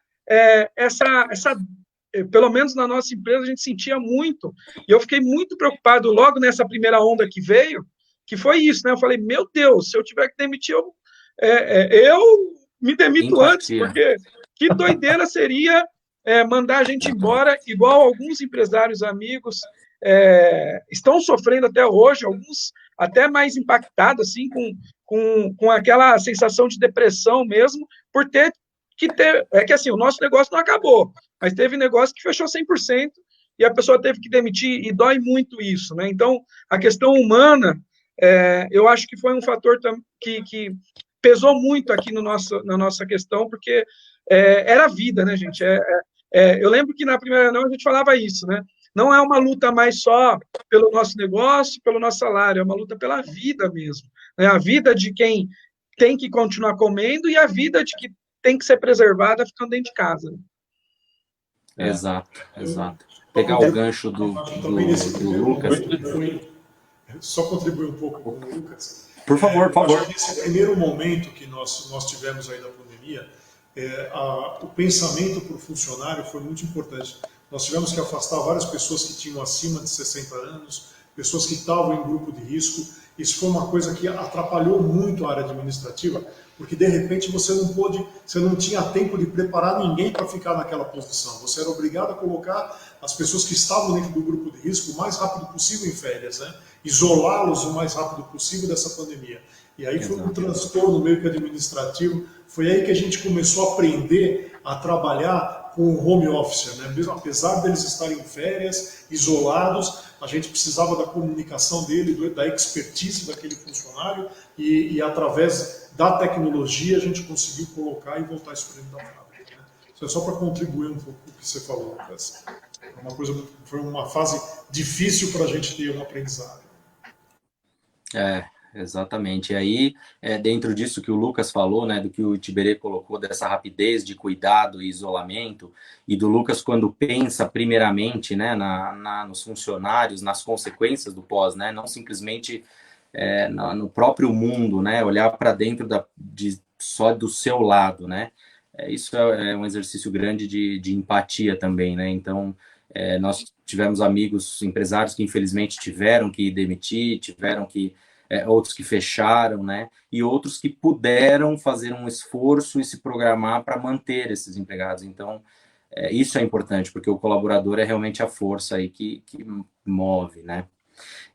pelo menos na nossa empresa, a gente sentia muito, e eu fiquei muito preocupado logo nessa primeira onda que veio, que foi isso, né? Eu falei, meu Deus, se eu tiver que demitir, eu me demito antes, porque que doideira seria mandar a gente embora, igual alguns empresários amigos estão sofrendo até hoje, alguns até mais impactados, assim, com aquela sensação de depressão mesmo, por ter que assim, o nosso negócio não acabou, mas teve negócio que fechou 100%, e a pessoa teve que demitir, e dói muito isso, né? Então, a questão humana, eu acho que foi um fator que pesou muito aqui no na nossa questão, porque era vida, né, gente? Eu lembro que na primeira reunião a gente falava isso, né? Não é uma luta mais só pelo nosso negócio, pelo nosso salário, é uma luta pela vida mesmo, né? A vida de quem tem que continuar comendo e a vida de que tem que ser preservada ficando dentro de casa. Exato, exato. Pegar o gancho do Lucas. Só contribuir um pouco com o Lucas. Por favor, por favor. Nesse primeiro momento que nós tivemos aí da pandemia, o pensamento para o funcionário foi muito importante. Nós tivemos que afastar várias pessoas que tinham acima de 60 anos, pessoas que estavam em grupo de risco. Isso foi uma coisa que atrapalhou muito a área administrativa, porque de repente você não tinha tempo de preparar ninguém para ficar naquela posição. Você era obrigado a colocar as pessoas que estavam dentro do grupo de risco o mais rápido possível em férias, né? Isolá-los o mais rápido possível dessa pandemia. E aí foi um transtorno meio que administrativo. Foi aí que a gente começou a aprender a trabalhar com o home office, né? Mesmo apesar deles estarem em férias, isolados, a gente precisava da comunicação dele, da expertise daquele funcionário e através da tecnologia a gente conseguiu colocar e voltar isso para dentro da fábrica, né? Isso é só para contribuir um pouco com o que você falou, Lucas. Foi uma fase difícil para a gente ter um aprendizado. Exatamente. E aí, dentro disso que o Lucas falou, né, do que o Itiberê colocou, dessa rapidez de cuidado e isolamento, e do Lucas quando pensa primeiramente, né, nos funcionários, nas consequências do pós, né, não simplesmente no próprio mundo, né, olhar para dentro só do seu lado, né, isso é um exercício grande de empatia também, né, então nós tivemos amigos, empresários que infelizmente tiveram que demitir, tiveram que outros que fecharam, né? E outros que puderam fazer um esforço e se programar para manter esses empregados. Então, isso é importante, porque o colaborador é realmente a força aí que move, né?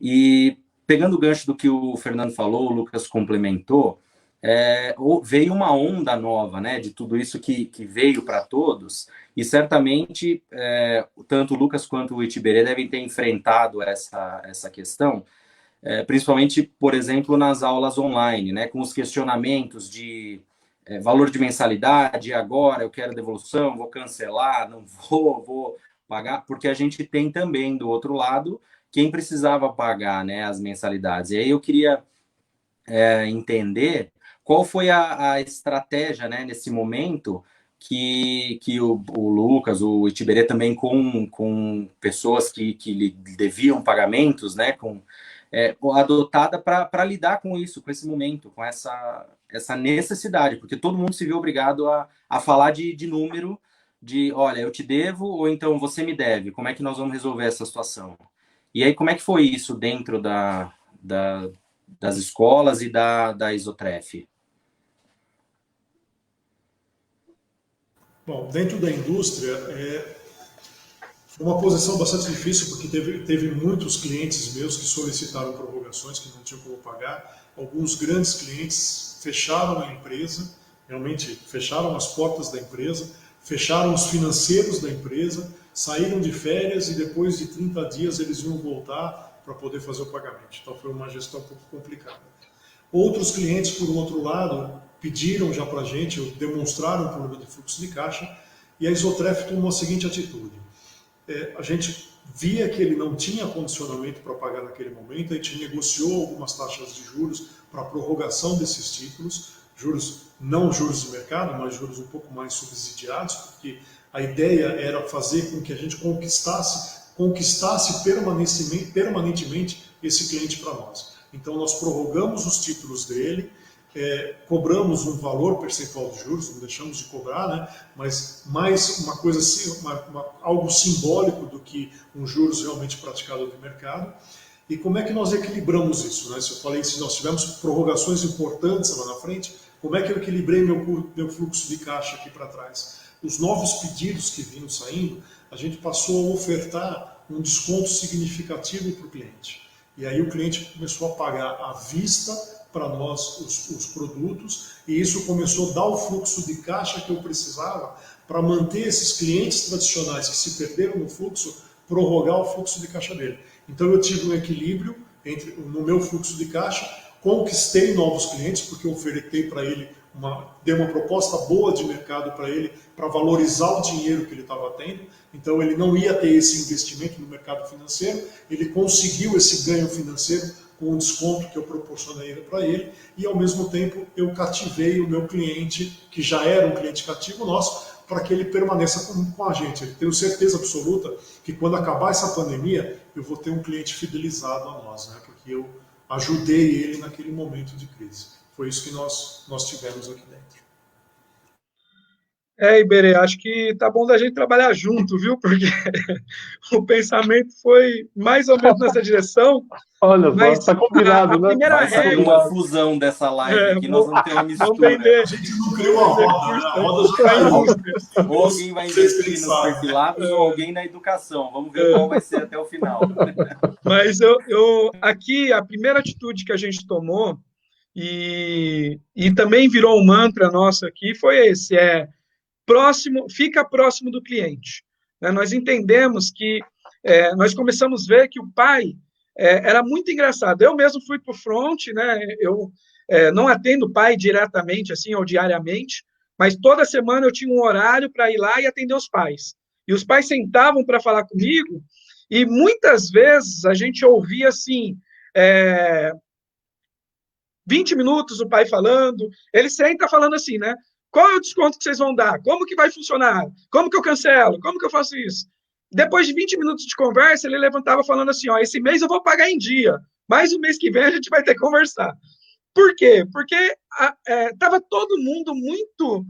E pegando o gancho do que o Fernando falou, o Lucas complementou, veio uma onda nova, né? De tudo isso que veio para todos, e certamente tanto o Lucas quanto o Itiberê devem ter enfrentado essa questão, principalmente, por exemplo, nas aulas online, né, com os questionamentos de valor de mensalidade, agora eu quero devolução, vou cancelar, não vou pagar, porque a gente tem também, do outro lado, quem precisava pagar, né, as mensalidades. E aí eu queria entender qual foi a estratégia, né, nesse momento que o Lucas, o Itiberê também com pessoas que lhe deviam pagamentos, né, adotada para lidar com isso, com esse momento, com essa necessidade, porque todo mundo se viu obrigado a falar de número, de, olha, eu te devo, ou então você me deve, como é que nós vamos resolver essa situação? E aí, como é que foi isso dentro das escolas e da Isotref? Bom, dentro da indústria, foi uma posição bastante difícil, porque teve muitos clientes meus que solicitaram prorrogações, que não tinham como pagar. Alguns grandes clientes fecharam a empresa, realmente fecharam as portas da empresa, fecharam os financeiros da empresa, saíram de férias e depois de 30 dias eles iam voltar para poder fazer o pagamento. Então foi uma gestão um pouco complicada. Outros clientes, por outro lado, pediram já para a gente, demonstraram um problema de fluxo de caixa, e a Isotref tomou a seguinte atitude. A gente via que ele não tinha condicionamento para pagar naquele momento, a gente negociou algumas taxas de juros para a prorrogação desses títulos, não juros de mercado, mas juros um pouco mais subsidiados, porque a ideia era fazer com que a gente conquistasse permanentemente esse cliente para nós. Então nós prorrogamos os títulos dele, cobramos um valor percentual de juros, não deixamos de cobrar, né? Mas mais uma coisa assim, algo simbólico do que um juros realmente praticado no mercado. E como é que nós equilibramos isso, né? Se eu falei, se nós tivemos prorrogações importantes lá na frente, como é que eu equilibrei meu fluxo de caixa aqui para trás? Os novos pedidos que vinham saindo, a gente passou a ofertar um desconto significativo para o cliente. E aí o cliente começou a pagar à vista para nós os produtos, e isso começou a dar o fluxo de caixa que eu precisava para manter esses clientes tradicionais que se perderam no fluxo prorrogar o fluxo de caixa dele. Então eu tive um equilíbrio no meu fluxo de caixa, conquistei novos clientes, porque eu ofertei para ele, dei uma proposta boa de mercado para ele, para valorizar o dinheiro que ele estava tendo. Então ele não ia ter esse investimento no mercado financeiro, ele conseguiu esse ganho financeiro com o desconto que eu proporcionei para ele, e ao mesmo tempo eu cativei o meu cliente, que já era um cliente cativo nosso, para que ele permaneça com a gente. Eu tenho certeza absoluta que quando acabar essa pandemia, eu vou ter um cliente fidelizado a nós, né? Porque eu ajudei ele naquele momento de crise. Foi isso que nós tivemos aqui dentro. Iberê, acho que tá bom da gente trabalhar junto, viu? Porque o pensamento foi mais ou menos nessa direção. Olha só, tá combinado, né? Primeira Vai sair regra, uma fusão dessa live aqui, nós vamos ter uma mistura. vender. A gente não criou a roda, né? A roda já está. Ou alguém vai investir nos perfilápios ou alguém na educação. Vamos ver qual vai ser até o final. Mas aqui, a primeira atitude que a gente tomou, e também virou um mantra nosso aqui, foi esse, fica próximo do cliente. Nós entendemos que, nós começamos a ver que o pai era muito engraçado. Eu mesmo fui para o front, né? Eu não atendo o pai diretamente, assim, ou diariamente, mas toda semana eu tinha um horário para ir lá e atender os pais. E os pais sentavam para falar comigo, e muitas vezes a gente ouvia assim, 20 minutos o pai falando, ele senta falando assim, né? Qual é o desconto que vocês vão dar? Como que vai funcionar? Como que eu cancelo? Como que eu faço isso? Depois de 20 minutos de conversa, ele levantava falando assim, ó, esse mês eu vou pagar em dia, mas o mês que vem a gente vai ter que conversar. Por quê? Porque estava todo mundo muito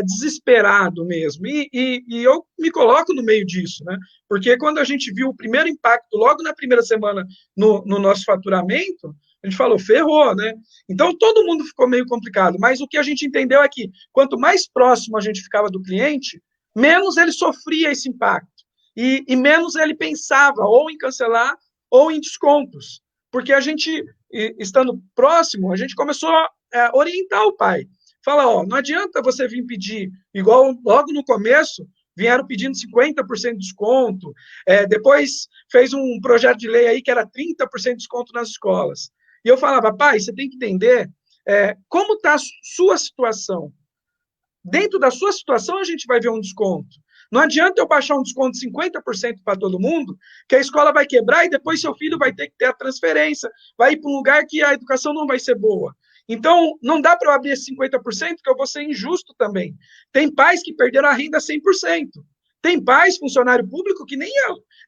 desesperado mesmo, e eu me coloco no meio disso, né? Porque quando a gente viu o primeiro impacto logo na primeira semana no nosso faturamento, a gente falou, ferrou, né? Então, todo mundo ficou meio complicado, mas o que a gente entendeu é que, quanto mais próximo a gente ficava do cliente, menos ele sofria esse impacto, e menos ele pensava ou em cancelar ou em descontos, porque a gente, estando próximo, a gente começou a orientar o pai. Fala, ó, não adianta você vir pedir, igual logo no começo, vieram pedindo 50% de desconto, depois fez um projeto de lei aí que era 30% de desconto nas escolas. E eu falava, pai, você tem que entender como está a sua situação. Dentro da sua situação, a gente vai ver um desconto. Não adianta eu baixar um desconto de 50% para todo mundo, que a escola vai quebrar e depois seu filho vai ter que ter a transferência, vai ir para um lugar que a educação não vai ser boa. Então, não dá para eu abrir esse 50%, que eu vou ser injusto também. Tem pais que perderam a renda 100%. Tem pais, funcionário público, que nem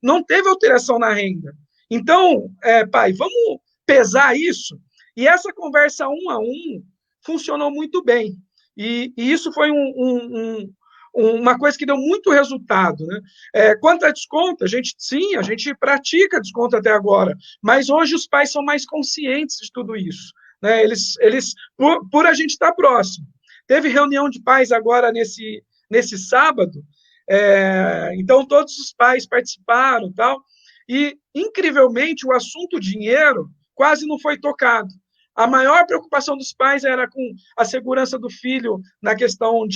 não teve alteração na renda. Então, pai, vamos pesar isso. E essa conversa 1 a 1 funcionou muito bem. E isso foi uma coisa que deu muito resultado, né? Quanto a desconto, a gente pratica desconto até agora, mas hoje os pais são mais conscientes de tudo isso, né? Eles por a gente estar próximo. Teve reunião de pais agora nesse sábado, então todos os pais participaram, tal, e incrivelmente o assunto dinheiro quase não foi tocado. A maior preocupação dos pais era com a segurança do filho na questão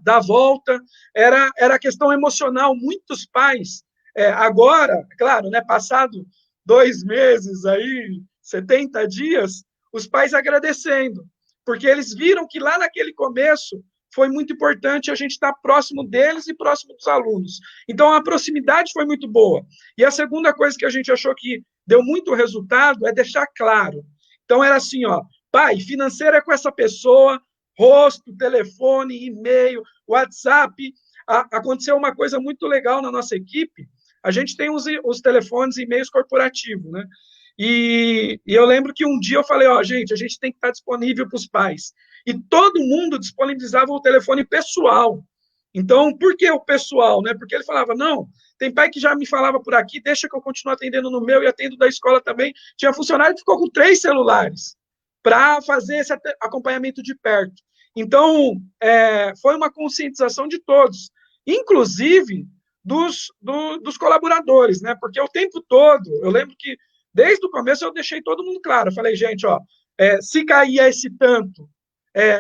da volta, era a questão emocional. Muitos pais, agora, claro, né, passado 2 meses, aí, 70 dias, os pais agradecendo, porque eles viram que lá naquele começo foi muito importante a gente estar próximo deles e próximo dos alunos. Então, a proximidade foi muito boa. E a segunda coisa que a gente achou que deu muito resultado é deixar claro. Então, era assim, ó, pai, financeiro é com essa pessoa, rosto, telefone, e-mail, WhatsApp. Aconteceu uma coisa muito legal na nossa equipe, a gente tem os telefones e e-mails corporativos, né? E eu lembro que um dia eu falei, ó, gente, a gente tem que estar disponível para os pais. E todo mundo disponibilizava o telefone pessoal. Então, por que o pessoal, né? Porque ele falava, não, tem pai que já me falava por aqui, deixa que eu continuo atendendo no meu e atendo da escola também. Tinha funcionário que ficou com 3 celulares para fazer esse acompanhamento de perto. Então, foi uma conscientização de todos, inclusive dos colaboradores, né? Porque o tempo todo, eu lembro que desde o começo eu deixei todo mundo claro. Eu falei, gente, ó, se cair esse tanto,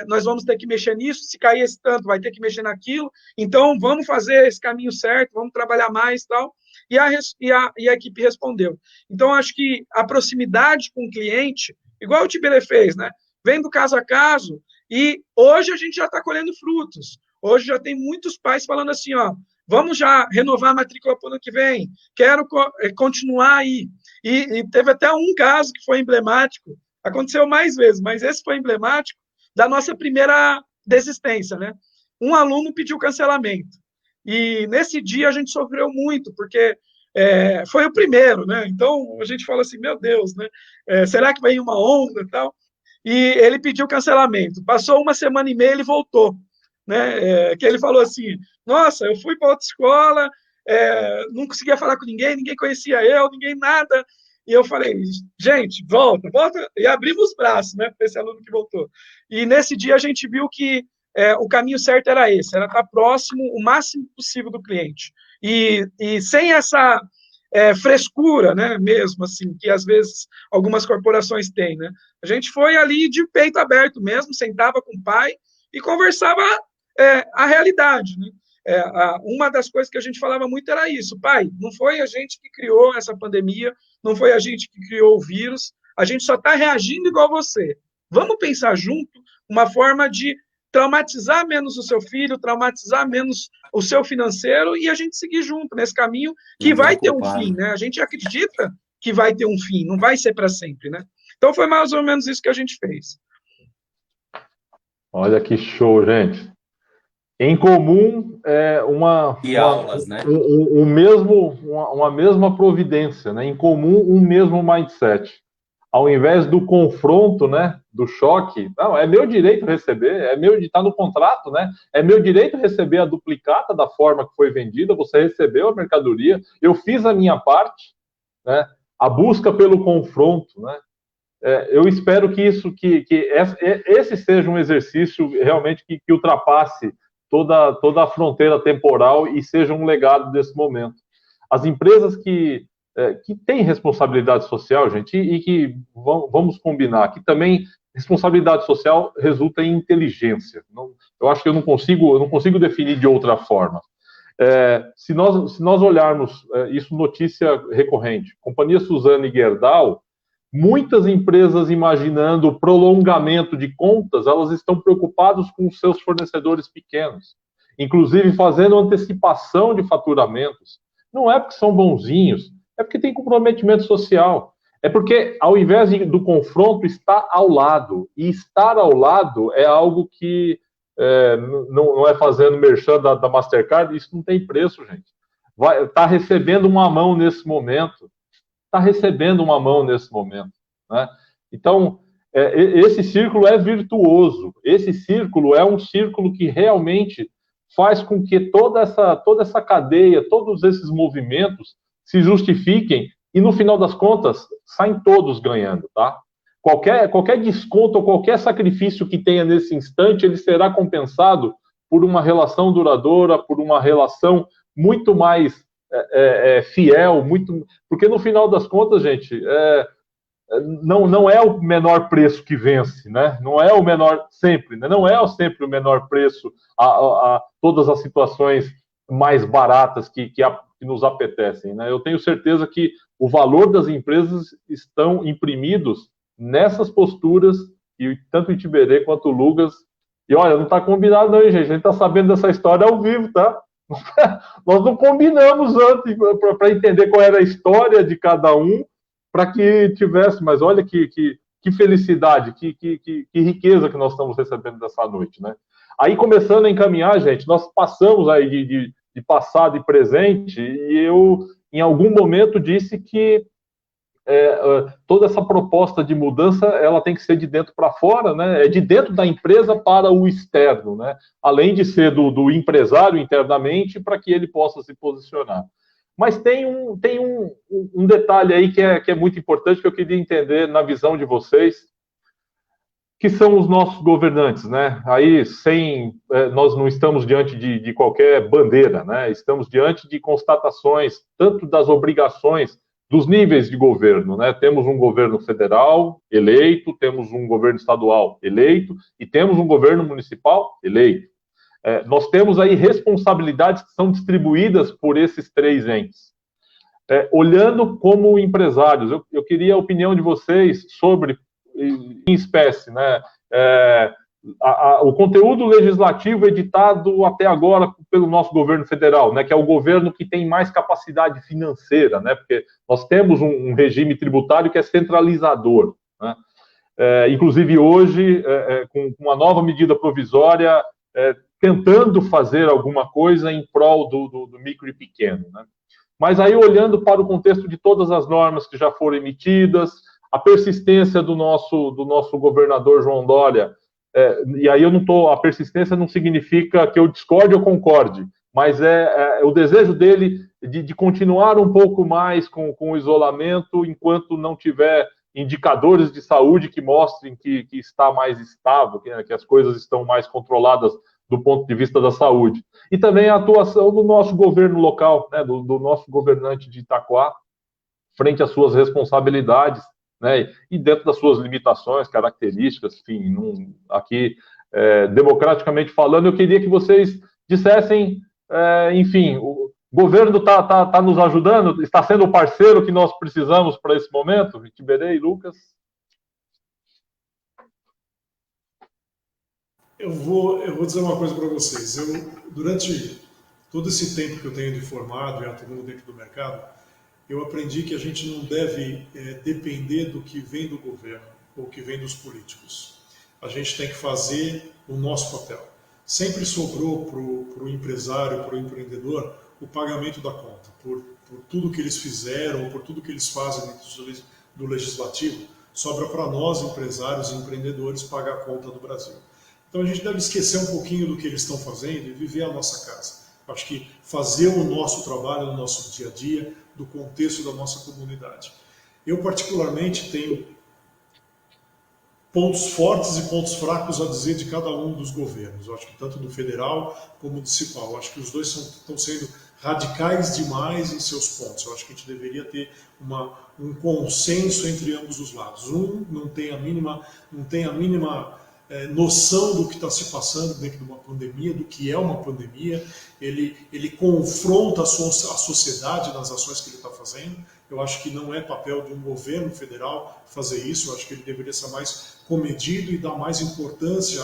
nós vamos ter que mexer nisso, se cair esse tanto, vai ter que mexer naquilo, então vamos fazer esse caminho certo, vamos trabalhar mais e tal. e a equipe respondeu. Então, acho que a proximidade com o cliente, igual o Tiberê fez, né? Vem do caso a caso, e hoje a gente já está colhendo frutos. Hoje já tem muitos pais falando assim, ó, vamos já renovar a matrícula para o ano que vem, quero continuar aí. E teve até um caso que foi emblemático, aconteceu mais vezes, mas esse foi emblemático da nossa primeira desistência, né? Um aluno pediu cancelamento. E nesse dia a gente sofreu muito, porque foi o primeiro, né? Então a gente fala assim, meu Deus, né? Será que vai ir uma onda e tal? E ele pediu cancelamento. Passou uma semana e meia, ele voltou, né? Que ele falou assim, nossa, eu fui para outra escola, não conseguia falar com ninguém, ninguém conhecia eu, ninguém nada. E eu falei, gente, volta. E abrimos os braços, né, para esse aluno que voltou. E nesse dia a gente viu que o caminho certo era esse, era estar próximo o máximo possível do cliente. E sem essa frescura, né, mesmo, assim, que às vezes algumas corporações têm, né? A gente foi ali de peito aberto mesmo, sentava com o pai e conversava a realidade, né? Uma das coisas que a gente falava muito era isso, pai, não foi a gente que criou essa pandemia, não foi a gente que criou o vírus, a gente só está reagindo igual você. Vamos pensar junto uma forma de traumatizar menos o seu filho, traumatizar menos o seu financeiro e a gente seguir junto nesse caminho que vai ter um fim, né? A gente acredita que vai ter um fim, não vai ser para sempre, né? Então foi mais ou menos isso que a gente fez. Olha que show, gente. Em comum, aulas, né? uma mesma providência, né? Em comum, um mesmo mindset. Ao invés do confronto, né, do choque, não, é meu direito receber, está no contrato, né? É meu direito receber a duplicata da forma que foi vendida, você recebeu a mercadoria, eu fiz a minha parte, né? A busca pelo confronto, né? Eu espero que esse seja um exercício realmente que ultrapasse toda a fronteira temporal e seja um legado desse momento. As empresas que têm responsabilidade social, gente, e que vamos combinar, que também responsabilidade social resulta em inteligência. Eu acho que eu não consigo definir de outra forma. Se nós olharmos, isso notícia recorrente, Companhia Suzano e Gerdau, muitas empresas imaginando o prolongamento de contas, elas estão preocupadas com os seus fornecedores pequenos, inclusive fazendo antecipação de faturamentos. Não é porque são bonzinhos, é porque tem comprometimento social. É porque, ao invés do confronto, está ao lado. E estar ao lado é algo que não é fazendo merchan da Mastercard, isso não tem preço, gente. Está recebendo uma mão nesse momento. Está recebendo uma mão nesse momento, né? Então, esse círculo é virtuoso. Esse círculo é um círculo que realmente faz com que toda essa cadeia, todos esses movimentos se justifiquem e, no final das contas, saem todos ganhando, tá? Qualquer desconto ou qualquer sacrifício que tenha nesse instante, ele será compensado por uma relação duradoura, por uma relação muito mais fiel, porque no final das contas, gente, não é o menor preço que vence, né? Não é o menor sempre, né? Não é sempre o menor preço a todas as situações mais baratas que nos apetecem, né? Eu tenho certeza que o valor das empresas estão imprimidos nessas posturas, e tanto o Itiberê quanto o Lugas. E olha, não está combinado não, hein, gente? A gente está sabendo dessa história ao vivo, tá? Nós não combinamos antes para entender qual era a história de cada um, para que tivesse, mas olha que felicidade, que riqueza que nós estamos recebendo dessa noite, né? Aí, começando a encaminhar, gente, nós passamos aí de passado e presente, e eu, em algum momento, disse que toda essa proposta de mudança, ela tem que ser de dentro para fora, né? É de dentro da empresa para o externo, né? Além de ser do empresário internamente, para que ele possa se posicionar. Mas tem um detalhe aí que é muito importante, que eu queria entender na visão de vocês, que são os nossos governantes, né? Aí, nós não estamos diante de qualquer bandeira, né? Estamos diante de constatações, tanto das obrigações dos níveis de governo, né? Temos um governo federal eleito, temos um governo estadual eleito e temos um governo municipal eleito. Nós temos aí responsabilidades que são distribuídas por esses três entes. olhando como empresários, eu queria a opinião de vocês sobre, em espécie, né? O conteúdo legislativo editado até agora pelo nosso governo federal, né, que é o governo que tem mais capacidade financeira, né, porque nós temos um regime tributário que é centralizador, né, inclusive hoje, com uma nova medida provisória, tentando fazer alguma coisa em prol do micro e pequeno, né. Mas aí, olhando para o contexto de todas as normas que já foram emitidas, a persistência do nosso governador João Dória, e aí a persistência não significa que eu discorde ou concorde, mas o desejo dele de continuar um pouco mais com o isolamento enquanto não tiver indicadores de saúde que mostrem que está mais estável, que as coisas estão mais controladas do ponto de vista da saúde. E também a atuação do nosso governo local, né, do nosso governante de Itaquá, frente às suas responsabilidades, né, e dentro das suas limitações, características, enfim, aqui, democraticamente falando, eu queria que vocês dissessem, enfim, o governo está nos ajudando, está sendo o parceiro que nós precisamos para esse momento? Itiberê e Lucas? Eu vou dizer uma coisa para vocês. Durante todo esse tempo que eu tenho de formado e atuando dentro do mercado, eu aprendi que a gente não deve depender do que vem do governo ou que vem dos políticos. A gente tem que fazer o nosso papel. Sempre sobrou para o empresário, para o empreendedor, o pagamento da conta. Por tudo que eles fizeram, por tudo que eles fazem dentro do legislativo, sobra para nós, empresários e empreendedores, pagar a conta do Brasil. Então a gente deve esquecer um pouquinho do que eles estão fazendo e viver a nossa casa. Acho que fazer o nosso trabalho no nosso dia a dia, do contexto da nossa comunidade. Eu, particularmente, tenho pontos fortes e pontos fracos a dizer de cada um dos governos. Eu acho que tanto do federal como do municipal. Eu acho que os dois estão sendo radicais demais em seus pontos. Eu acho que a gente deveria ter um consenso entre ambos os lados. Um não tem a mínima noção do que está se passando dentro de uma pandemia, do que é uma pandemia, ele confronta a sociedade nas ações que ele está fazendo. Eu acho que não é papel de um governo federal fazer isso, eu acho que ele deveria ser mais comedido e dar mais importância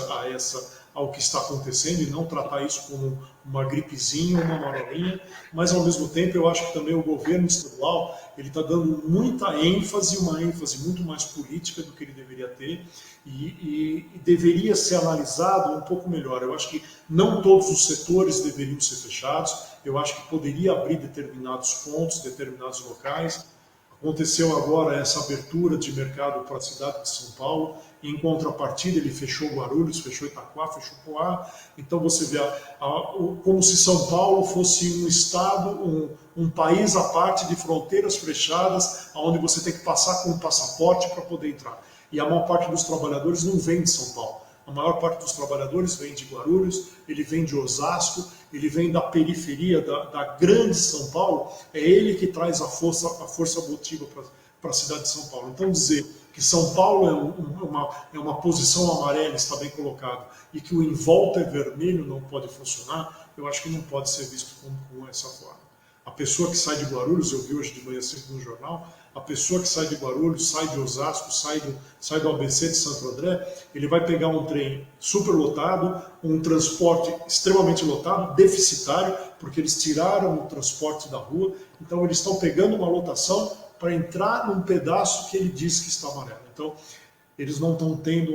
ao que está acontecendo e não tratar isso como uma gripezinha, uma marolinha, mas ao mesmo tempo eu acho que também o governo estadual ele está dando muita ênfase, uma ênfase muito mais política do que ele deveria ter e deveria ser analisado um pouco melhor. Eu acho que não todos os setores deveriam ser fechados, eu acho que poderia abrir determinados pontos, determinados locais. Aconteceu agora essa abertura de mercado para a cidade de São Paulo, e em contrapartida ele fechou Guarulhos, fechou Itaquá, fechou Poá. Então você vê como se São Paulo fosse um estado, um país à parte de fronteiras fechadas, onde você tem que passar com um passaporte para poder entrar. E a maior parte dos trabalhadores não vem de São Paulo. A maior parte dos trabalhadores vem de Guarulhos, ele vem de Osasco, ele vem da periferia da grande São Paulo, é ele que traz a força motiva para a cidade de São Paulo. Então dizer que São Paulo é uma posição amarela, está bem colocado, e que o em volta é vermelho não pode funcionar, eu acho que não pode ser visto com essa forma. A pessoa que sai de Guarulhos, eu vi hoje de manhã cedo no jornal, a pessoa que sai de Guarulhos, sai de Osasco, sai do ABC de Santo André, ele vai pegar um trem superlotado, um transporte extremamente lotado, deficitário, porque eles tiraram o transporte da rua, então eles estão pegando uma lotação para entrar num pedaço que ele diz que está amarelo. Então, eles não estão tendo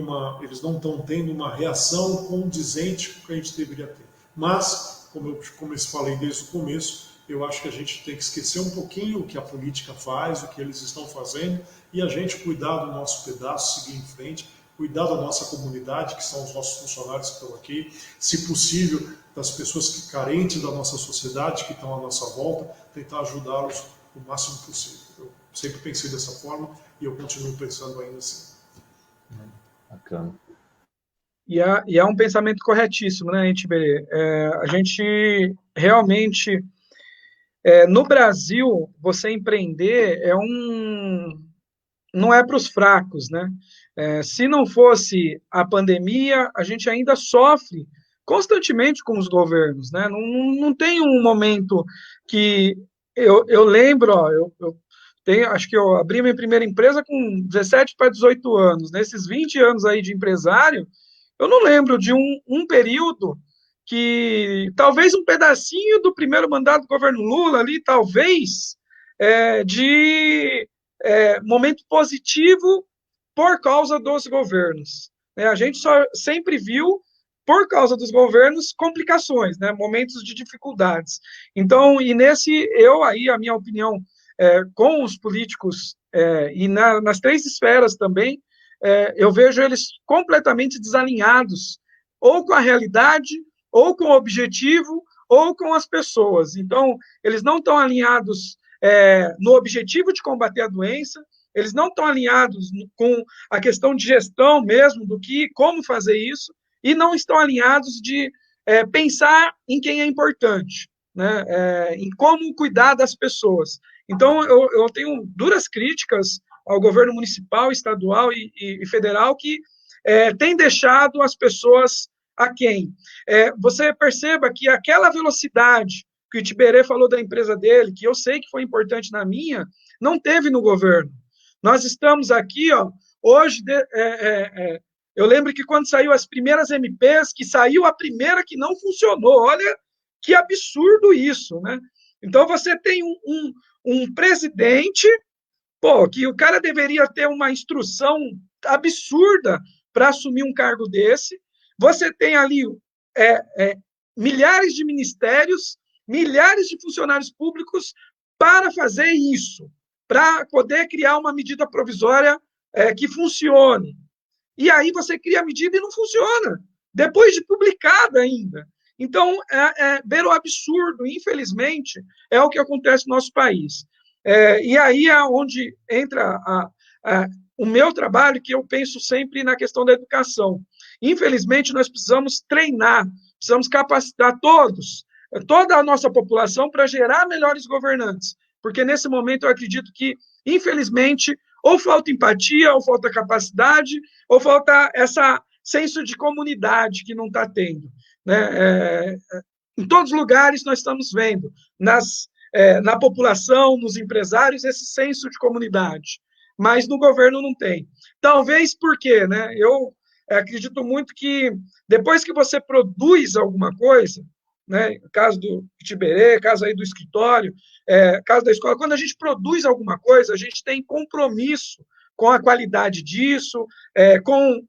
uma reação condizente com o que a gente deveria ter. Mas, como eu falei desde o começo, eu acho que a gente tem que esquecer um pouquinho o que a política faz, o que eles estão fazendo, e a gente cuidar do nosso pedaço, seguir em frente, cuidar da nossa comunidade, que são os nossos funcionários que estão aqui, se possível, das pessoas carentes da nossa sociedade, que estão à nossa volta, tentar ajudá-los o máximo possível. Eu sempre pensei dessa forma e eu continuo pensando ainda assim. Bacana. E é um pensamento corretíssimo, né, Itiberê? A gente realmente... no Brasil, você empreender não é para os fracos, né? Se não fosse a pandemia, a gente ainda sofre constantemente com os governos, né? Não tem um momento que eu lembro, ó, eu tenho, acho que eu abri minha primeira empresa com 17 para 18 anos. Nesses 20 anos aí de empresário, eu não lembro de um período que, talvez um pedacinho do primeiro mandato do governo Lula ali, talvez, de momento positivo por causa dos governos. A gente sempre viu, por causa dos governos, complicações, né? Momentos de dificuldades. Então, e a minha opinião, com os políticos e nas três esferas também, eu vejo eles completamente desalinhados, ou com a realidade, ou com o objetivo, ou com as pessoas. Então, eles não estão alinhados no objetivo de combater a doença, eles não estão alinhados com a questão de gestão mesmo, como fazer isso, e não estão alinhados de pensar em quem é importante, né? Em como cuidar das pessoas. Então, eu tenho duras críticas ao governo municipal, estadual e federal que tem deixado as pessoas aquém. Você perceba que aquela velocidade que o Tiberê falou da empresa dele, que eu sei que foi importante na minha, não teve no governo. Nós estamos aqui, ó, hoje, eu lembro que quando saiu as primeiras MPs, que saiu a primeira que não funcionou, olha que absurdo isso, né? Então, você tem um presidente, que o cara deveria ter uma instrução absurda para assumir um cargo desse, você tem ali milhares de ministérios, milhares de funcionários públicos para fazer isso, para poder criar uma medida provisória que funcione. E aí você cria a medida e não funciona, depois de publicada ainda. Então, beira o absurdo, infelizmente, é o que acontece no nosso país. E aí é onde entra o meu trabalho, que eu penso sempre na questão da educação. Infelizmente, nós precisamos treinar, precisamos capacitar toda a nossa população para gerar melhores governantes, porque nesse momento eu acredito que, infelizmente, ou falta empatia, ou falta capacidade, ou falta esse senso de comunidade que não está tendo, né? Em todos os lugares nós estamos vendo, na população, nos empresários, esse senso de comunidade, mas no governo não tem. Talvez porque, né, eu acredito muito que depois que você produz alguma coisa, né, caso do Tiberê, caso aí do escritório, caso da escola, quando a gente produz alguma coisa, a gente tem compromisso com a qualidade disso, com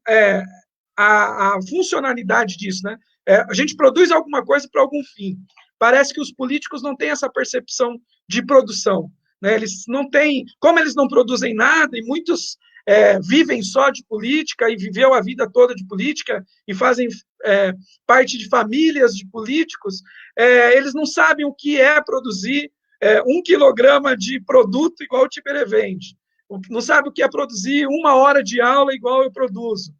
a funcionalidade disso, né? A gente produz alguma coisa para algum fim. Parece que os políticos não têm essa percepção de produção, né? Eles não têm, como eles não produzem nada, e muitos vivem só de política e viveu a vida toda de política e fazem parte de famílias de políticos, eles não sabem o que é produzir 1 quilograma de produto igual o Tiberê vende, não sabe o que é produzir 1 hora de aula igual eu produzo,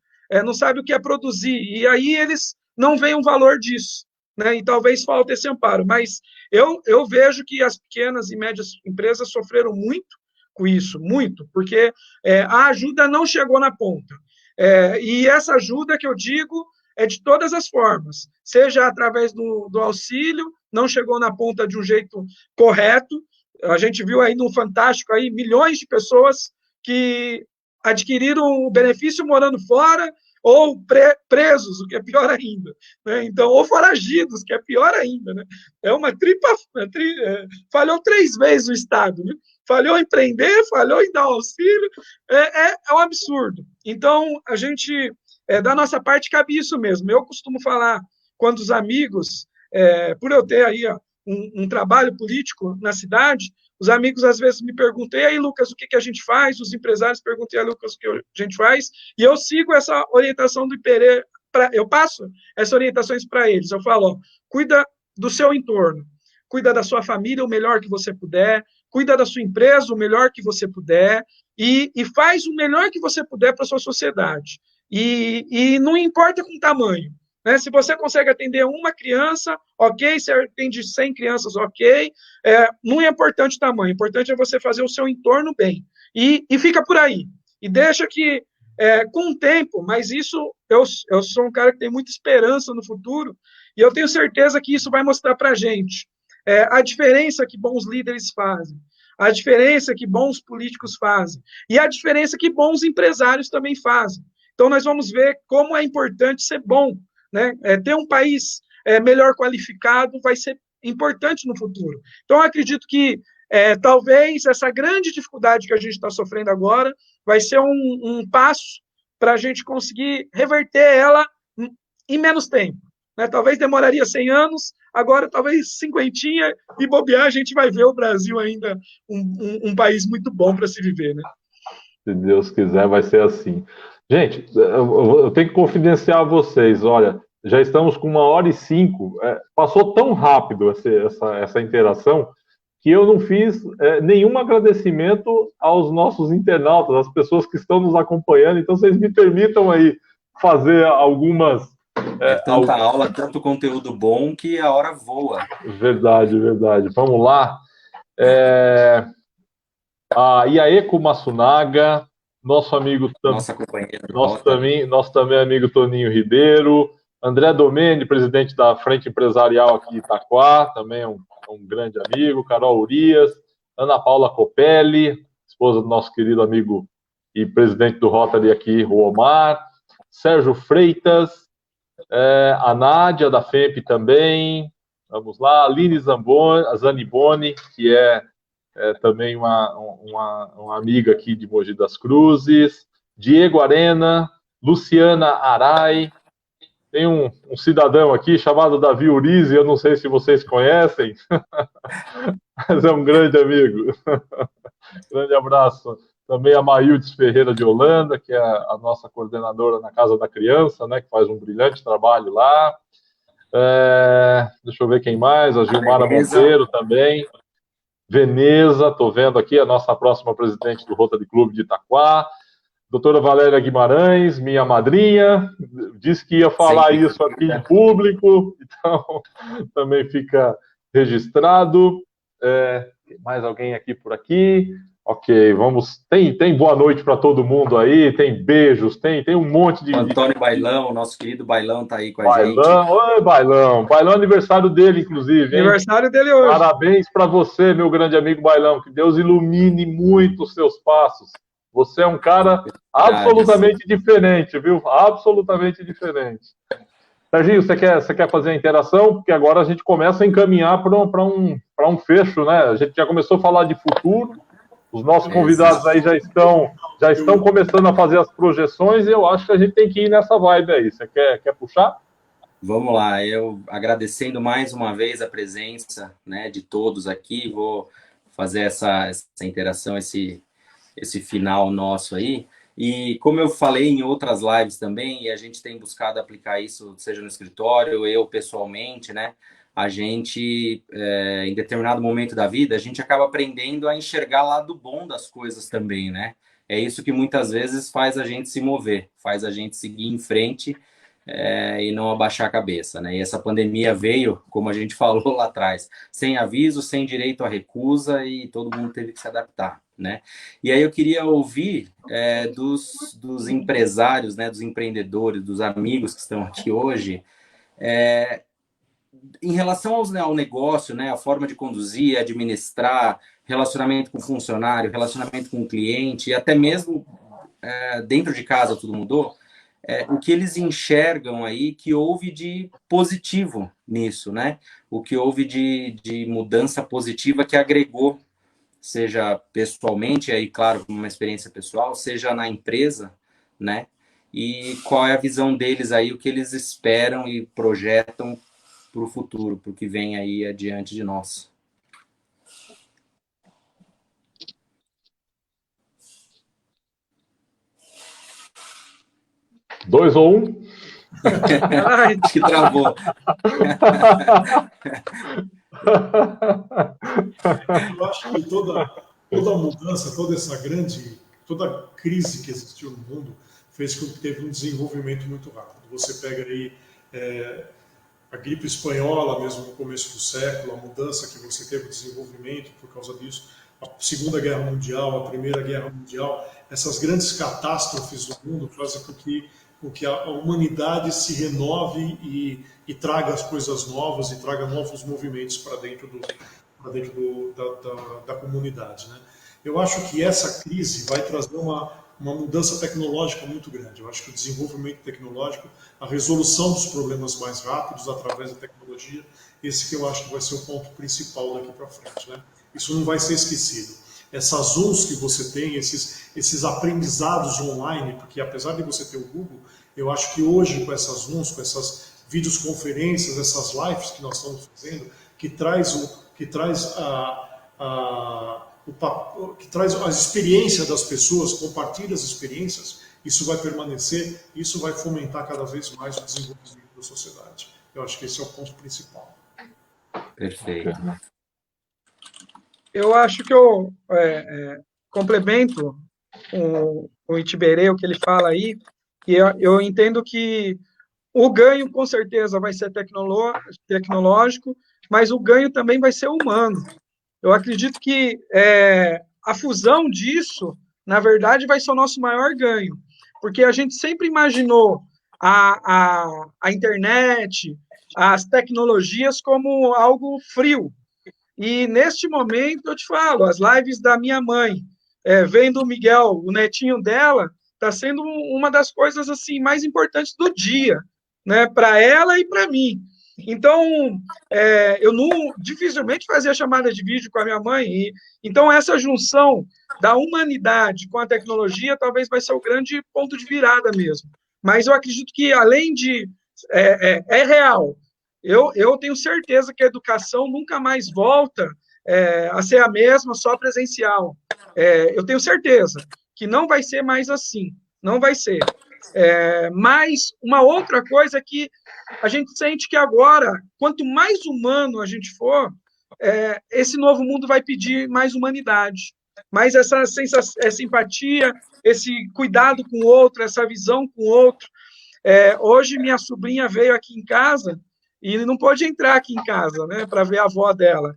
não sabe o que é produzir, e aí eles não veem o valor disso, né? E talvez falte esse amparo, mas eu vejo que as pequenas e médias empresas sofreram muito com isso, muito, porque a ajuda não chegou na ponta. E essa ajuda que eu digo é de todas as formas, seja através do auxílio, não chegou na ponta de um jeito correto. A gente viu aí no Fantástico aí milhões de pessoas que adquiriram o benefício morando fora, ou presos, o que é pior ainda, né? Então, ou foragidos, que é pior ainda, né? É uma falhou 3 vezes o Estado, né? Falhou em prender, falhou em dar auxílio, é um absurdo. Então, a gente, da nossa parte, cabe isso mesmo. Eu costumo falar, quando os amigos, por eu ter aí um trabalho político na cidade, os amigos às vezes me perguntam, e aí, Lucas, o que a gente faz? Os empresários perguntam, e aí, Lucas, o que a gente faz? E eu sigo essa orientação do Iperê, eu passo essas orientações para eles. Eu falo, ó, cuida do seu entorno, cuida da sua família o melhor que você puder, cuida da sua empresa o melhor que você puder, e faz o melhor que você puder para a sua sociedade. E não importa com o tamanho. Né? Se você consegue atender uma criança, ok. Se atende 100 crianças, ok. Não é importante o tamanho, o importante é você fazer o seu entorno bem. E fica por aí. E deixa que, com o tempo, mas isso, eu sou um cara que tem muita esperança no futuro, e eu tenho certeza que isso vai mostrar para a gente a diferença que bons líderes fazem, a diferença que bons políticos fazem, e a diferença que bons empresários também fazem. Então, nós vamos ver como é importante ser bom, né? Ter um país melhor qualificado vai ser importante no futuro. Então, eu acredito que talvez essa grande dificuldade que a gente está sofrendo agora vai ser um passo para a gente conseguir reverter ela em menos tempo. Né? Talvez demoraria 100 anos, agora talvez 50, e bobear, a gente vai ver o Brasil ainda um país muito bom para se viver. Né? Se Deus quiser, vai ser assim. Gente, eu tenho que confidenciar a vocês, olha, já estamos com 1h05, passou tão rápido essa interação, que eu não fiz nenhum agradecimento aos nossos internautas, às pessoas que estão nos acompanhando, então vocês me permitam aí fazer algumas... tanta aula, tanto conteúdo bom que a hora voa. Verdade, verdade. Vamos lá. A Iaeko Matsunaga, nosso amigo... Nossa companheira. Nosso também amigo Toninho Ribeiro, André Domene, presidente da Frente Empresarial aqui de Itaquá, também um grande amigo, Carol Urias, Ana Paula Copelli, esposa do nosso querido amigo e presidente do Rotary aqui, o Omar, Sérgio Freitas, a Nádia da FEMP também, vamos lá, Aline Zaniboni, que é também uma amiga aqui de Mogi das Cruzes, Diego Arena, Luciana Arai, tem um cidadão aqui chamado Davi Urize, eu não sei se vocês conhecem, mas é um grande amigo. Grande abraço. Também a Maildes Ferreira de Holanda, que é a nossa coordenadora na Casa da Criança, né, que faz um brilhante trabalho lá. Deixa eu ver quem mais, a Gilmara Monteiro também. Veneza, estou vendo aqui, a nossa próxima presidente do Rotary Clube de Itaquá. Doutora Valéria Guimarães, minha madrinha, disse que ia falar isso aqui em público, então também fica registrado. Mais alguém aqui por aqui? Ok, vamos. Tem boa noite para todo mundo aí, tem beijos, tem um monte de... Antônio Bailão, nosso querido Bailão está aí com a gente. Oi, Bailão. Bailão é aniversário dele, inclusive. Hein? Aniversário dele hoje. Parabéns para você, meu grande amigo Bailão. Que Deus ilumine muito os seus passos. Você é um cara absolutamente diferente, viu? Absolutamente diferente. Serginho, você quer fazer a interação? Porque agora a gente começa a encaminhar para um fecho, né? A gente já começou a falar de futuro, os nossos convidados aí já estão começando a fazer as projeções e eu acho que a gente tem que ir nessa vibe aí. Você quer puxar? Vamos lá, eu agradecendo mais uma vez a presença, né, de todos aqui, vou fazer essa interação, esse final nosso aí, e como eu falei em outras lives também, e a gente tem buscado aplicar isso, seja no escritório, eu pessoalmente, né, a gente, em determinado momento da vida, a gente acaba aprendendo a enxergar o lado bom das coisas também, né, é isso que muitas vezes faz a gente se mover, faz a gente seguir em frente, e não abaixar a cabeça, né? E essa pandemia veio, como a gente falou lá atrás, sem aviso, sem direito à recusa e todo mundo teve que se adaptar, né? E aí eu queria ouvir dos empresários, né, dos empreendedores, dos amigos que estão aqui hoje, em relação ao negócio, né, a forma de conduzir, administrar, relacionamento com funcionário, relacionamento com cliente, e até mesmo dentro de casa tudo mudou, o que eles enxergam aí que houve de positivo nisso, né? O que houve de mudança positiva que agregou, seja pessoalmente, aí claro, uma experiência pessoal, seja na empresa, né? E qual é a visão deles aí, o que eles esperam e projetam para o futuro, para o que vem aí adiante de nós. 2 ou 1? Acho que travou. Eu acho que toda mudança, toda crise que existiu no mundo fez com que teve um desenvolvimento muito rápido. Você pega aí a gripe espanhola, mesmo no começo do século, a mudança que você teve, o desenvolvimento por causa disso, a Segunda Guerra Mundial, a Primeira Guerra Mundial, essas grandes catástrofes do mundo fazem com que com que a humanidade se renove e traga as coisas novas e traga novos movimentos para dentro da comunidade, né? Eu acho que essa crise vai trazer uma mudança tecnológica muito grande. Eu acho que o desenvolvimento tecnológico, a resolução dos problemas mais rápidos através da tecnologia, esse que eu acho que vai ser o ponto principal daqui para frente, né? Isso não vai ser esquecido. Essas Zooms que você tem, esses aprendizados online, porque apesar de você ter o Google, eu acho que hoje com essas Zooms, com essas videoconferências, essas lives que nós estamos fazendo, que traz a experiência das pessoas, compartilha as experiências, isso vai permanecer, isso vai fomentar cada vez mais o desenvolvimento da sociedade. Eu acho que esse é o ponto principal. Perfeito. Eu acho que eu complemento o Itiberê, o que ele fala aí, e eu entendo que o ganho, com certeza, vai ser tecnológico, mas o ganho também vai ser humano. Eu acredito que a fusão disso, na verdade, vai ser o nosso maior ganho, porque a gente sempre imaginou a internet, as tecnologias como algo frio. E, neste momento, eu te falo, as lives da minha mãe, vendo o Miguel, o netinho dela, está sendo uma das coisas assim mais importantes do dia, né, para ela e para mim. Então, eu não dificilmente fazia chamada de vídeo com a minha mãe. Então, essa junção da humanidade com a tecnologia talvez vai ser o grande ponto de virada mesmo. Mas eu acredito que, além de... é real. Eu tenho certeza que a educação nunca mais volta a ser a mesma, só presencial. Eu tenho certeza que não vai ser mais assim. Não vai ser. Mas uma outra coisa é que a gente sente que agora, quanto mais humano a gente for, esse novo mundo vai pedir mais humanidade, mais essa empatia, esse cuidado com o outro, essa visão com o outro. Hoje minha sobrinha veio aqui em casa e não pôde entrar aqui em casa, né, para ver a avó dela.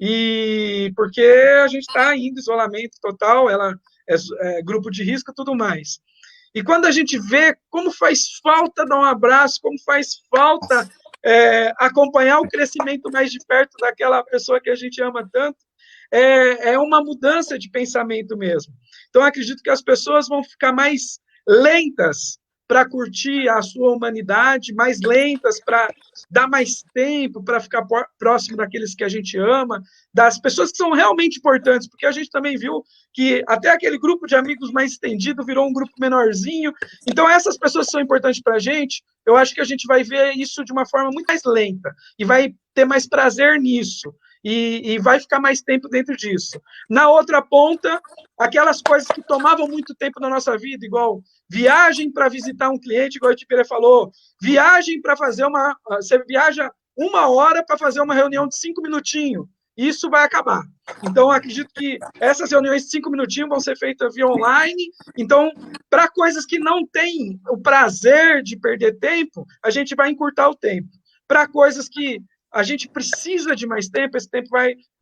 E porque a gente está em isolamento total, ela é grupo de risco e tudo mais. E quando a gente vê como faz falta dar um abraço, como faz falta acompanhar o crescimento mais de perto daquela pessoa que a gente ama tanto, é uma mudança de pensamento mesmo. Então, acredito que as pessoas vão ficar mais lentas para curtir a sua humanidade, mais lentas para dar mais tempo, para ficar próximo daqueles que a gente ama, das pessoas que são realmente importantes, porque a gente também viu que até aquele grupo de amigos mais estendido virou um grupo menorzinho. Então, essas pessoas que são importantes para a gente, eu acho que a gente vai ver isso de uma forma muito mais lenta e vai ter mais prazer nisso. E vai ficar mais tempo dentro disso. Na outra ponta, aquelas coisas que tomavam muito tempo na nossa vida, igual viagem para visitar um cliente, igual o Tipiré falou, viagem para fazer você viaja 1 hora para fazer uma reunião de 5 minutinhos. Isso vai acabar. Então, acredito que essas reuniões de 5 minutinhos vão ser feitas via online. Então, para coisas que não têm o prazer de perder tempo, a gente vai encurtar o tempo. Para coisas que a gente precisa de mais tempo, esse tempo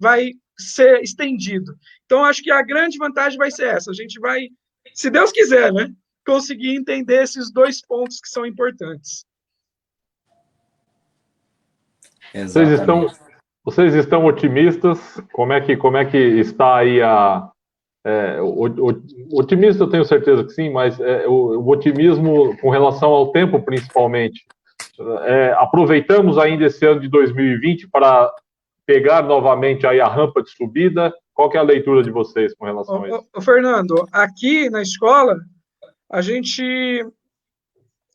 vai ser estendido. Então, acho que a grande vantagem vai ser essa. A gente vai, se Deus quiser, né, conseguir entender esses 2 pontos que são importantes. Vocês estão otimistas? Como é que está aí otimista, eu tenho certeza que sim, mas o otimismo com relação ao tempo, principalmente. Aproveitamos ainda esse ano de 2020 para pegar novamente aí a rampa de subida. Qual que é a leitura de vocês com relação a isso? Fernando, aqui na escola,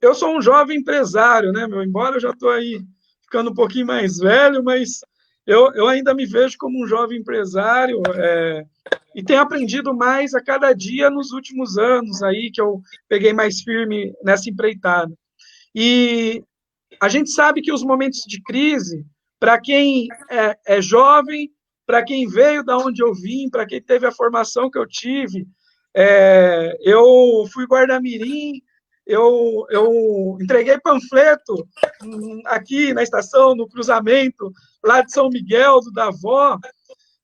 eu sou um jovem empresário, né, embora eu já estou aí ficando um pouquinho mais velho, mas eu ainda me vejo como um jovem empresário e tenho aprendido mais a cada dia nos últimos anos aí que eu peguei mais firme nessa empreitada. E a gente sabe que os momentos de crise, para quem é jovem, para quem veio da onde eu vim, para quem teve a formação que eu tive, eu fui guarda-mirim, eu entreguei panfleto aqui na estação, no cruzamento, lá de São Miguel, do Davó,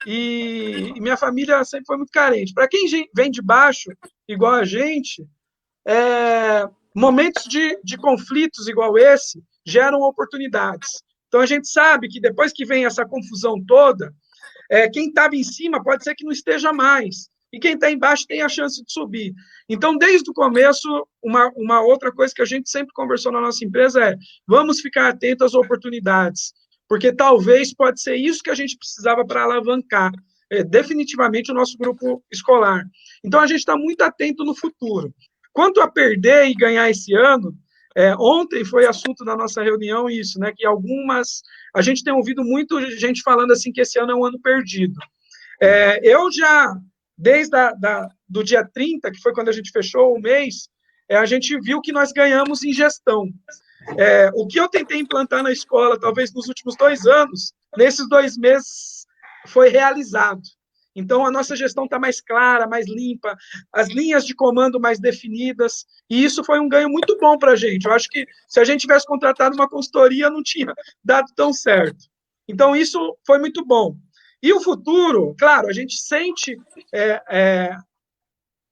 e minha família sempre foi muito carente. Para quem vem de baixo, igual a gente, momentos de conflitos igual esse geram oportunidades. Então, a gente sabe que depois que vem essa confusão toda, quem estava em cima pode ser que não esteja mais, e quem está embaixo tem a chance de subir. Então, desde o começo, uma outra coisa que a gente sempre conversou na nossa empresa é: vamos ficar atentos às oportunidades, porque talvez pode ser isso que a gente precisava para alavancar definitivamente o nosso grupo escolar. Então, a gente está muito atento no futuro. Quanto a perder e ganhar esse ano, ontem foi assunto da nossa reunião isso, né, que a gente tem ouvido muito gente falando assim que esse ano é um ano perdido. Eu já, desde do dia 30, que foi quando a gente fechou o mês, a gente viu que nós ganhamos em gestão. O que eu tentei implantar na escola, talvez nos últimos 2 anos, nesses 2 meses foi realizado. Então, a nossa gestão está mais clara, mais limpa, as linhas de comando mais definidas, e isso foi um ganho muito bom para a gente. Eu acho que se a gente tivesse contratado uma consultoria, não tinha dado tão certo. Então, isso foi muito bom. E o futuro, claro, a gente sente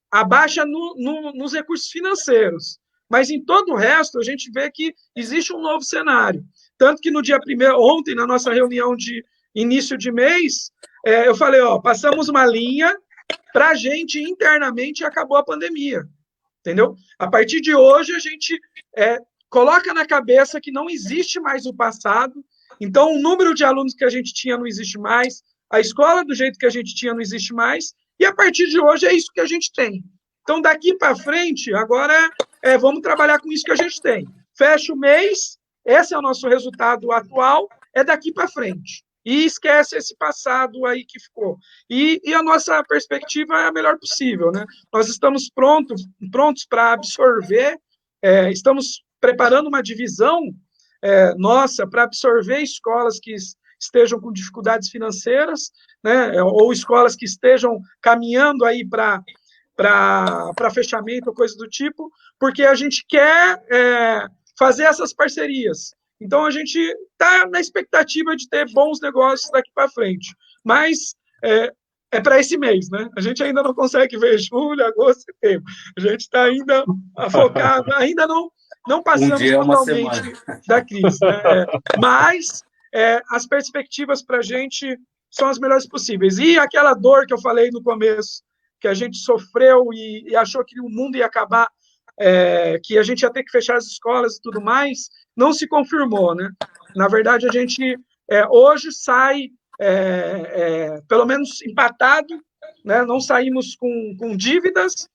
a baixa nos recursos financeiros, mas em todo o resto, a gente vê que existe um novo cenário. Tanto que no dia 1º, ontem, na nossa reunião de início de mês, eu falei, passamos uma linha para a gente internamente e acabou a pandemia, entendeu? A partir de hoje, a gente coloca na cabeça que não existe mais o passado, então o número de alunos que a gente tinha não existe mais, a escola do jeito que a gente tinha não existe mais, e a partir de hoje é isso que a gente tem. Então, daqui para frente, agora vamos trabalhar com isso que a gente tem. Fecha o mês, esse é o nosso resultado atual, é daqui para frente. E esquece esse passado aí que ficou. E a nossa perspectiva é a melhor possível, né? Nós estamos prontos para absorver, estamos preparando uma divisão nossa para absorver escolas que estejam com dificuldades financeiras, né? Ou escolas que estejam caminhando aí para fechamento ou coisa do tipo, porque a gente quer fazer essas parcerias. Então, a gente está na expectativa de ter bons negócios daqui para frente. Mas é para esse mês, né? A gente ainda não consegue ver julho, agosto, setembro. A gente está ainda focado, ainda não passamos totalmente da crise. Né? Mas as perspectivas para a gente são as melhores possíveis. E aquela dor que eu falei no começo, que a gente sofreu e achou que o mundo ia acabar, que a gente ia ter que fechar as escolas e tudo mais, não se confirmou, né? Na verdade, a gente hoje sai, pelo menos empatado, né? Não saímos com dívidas,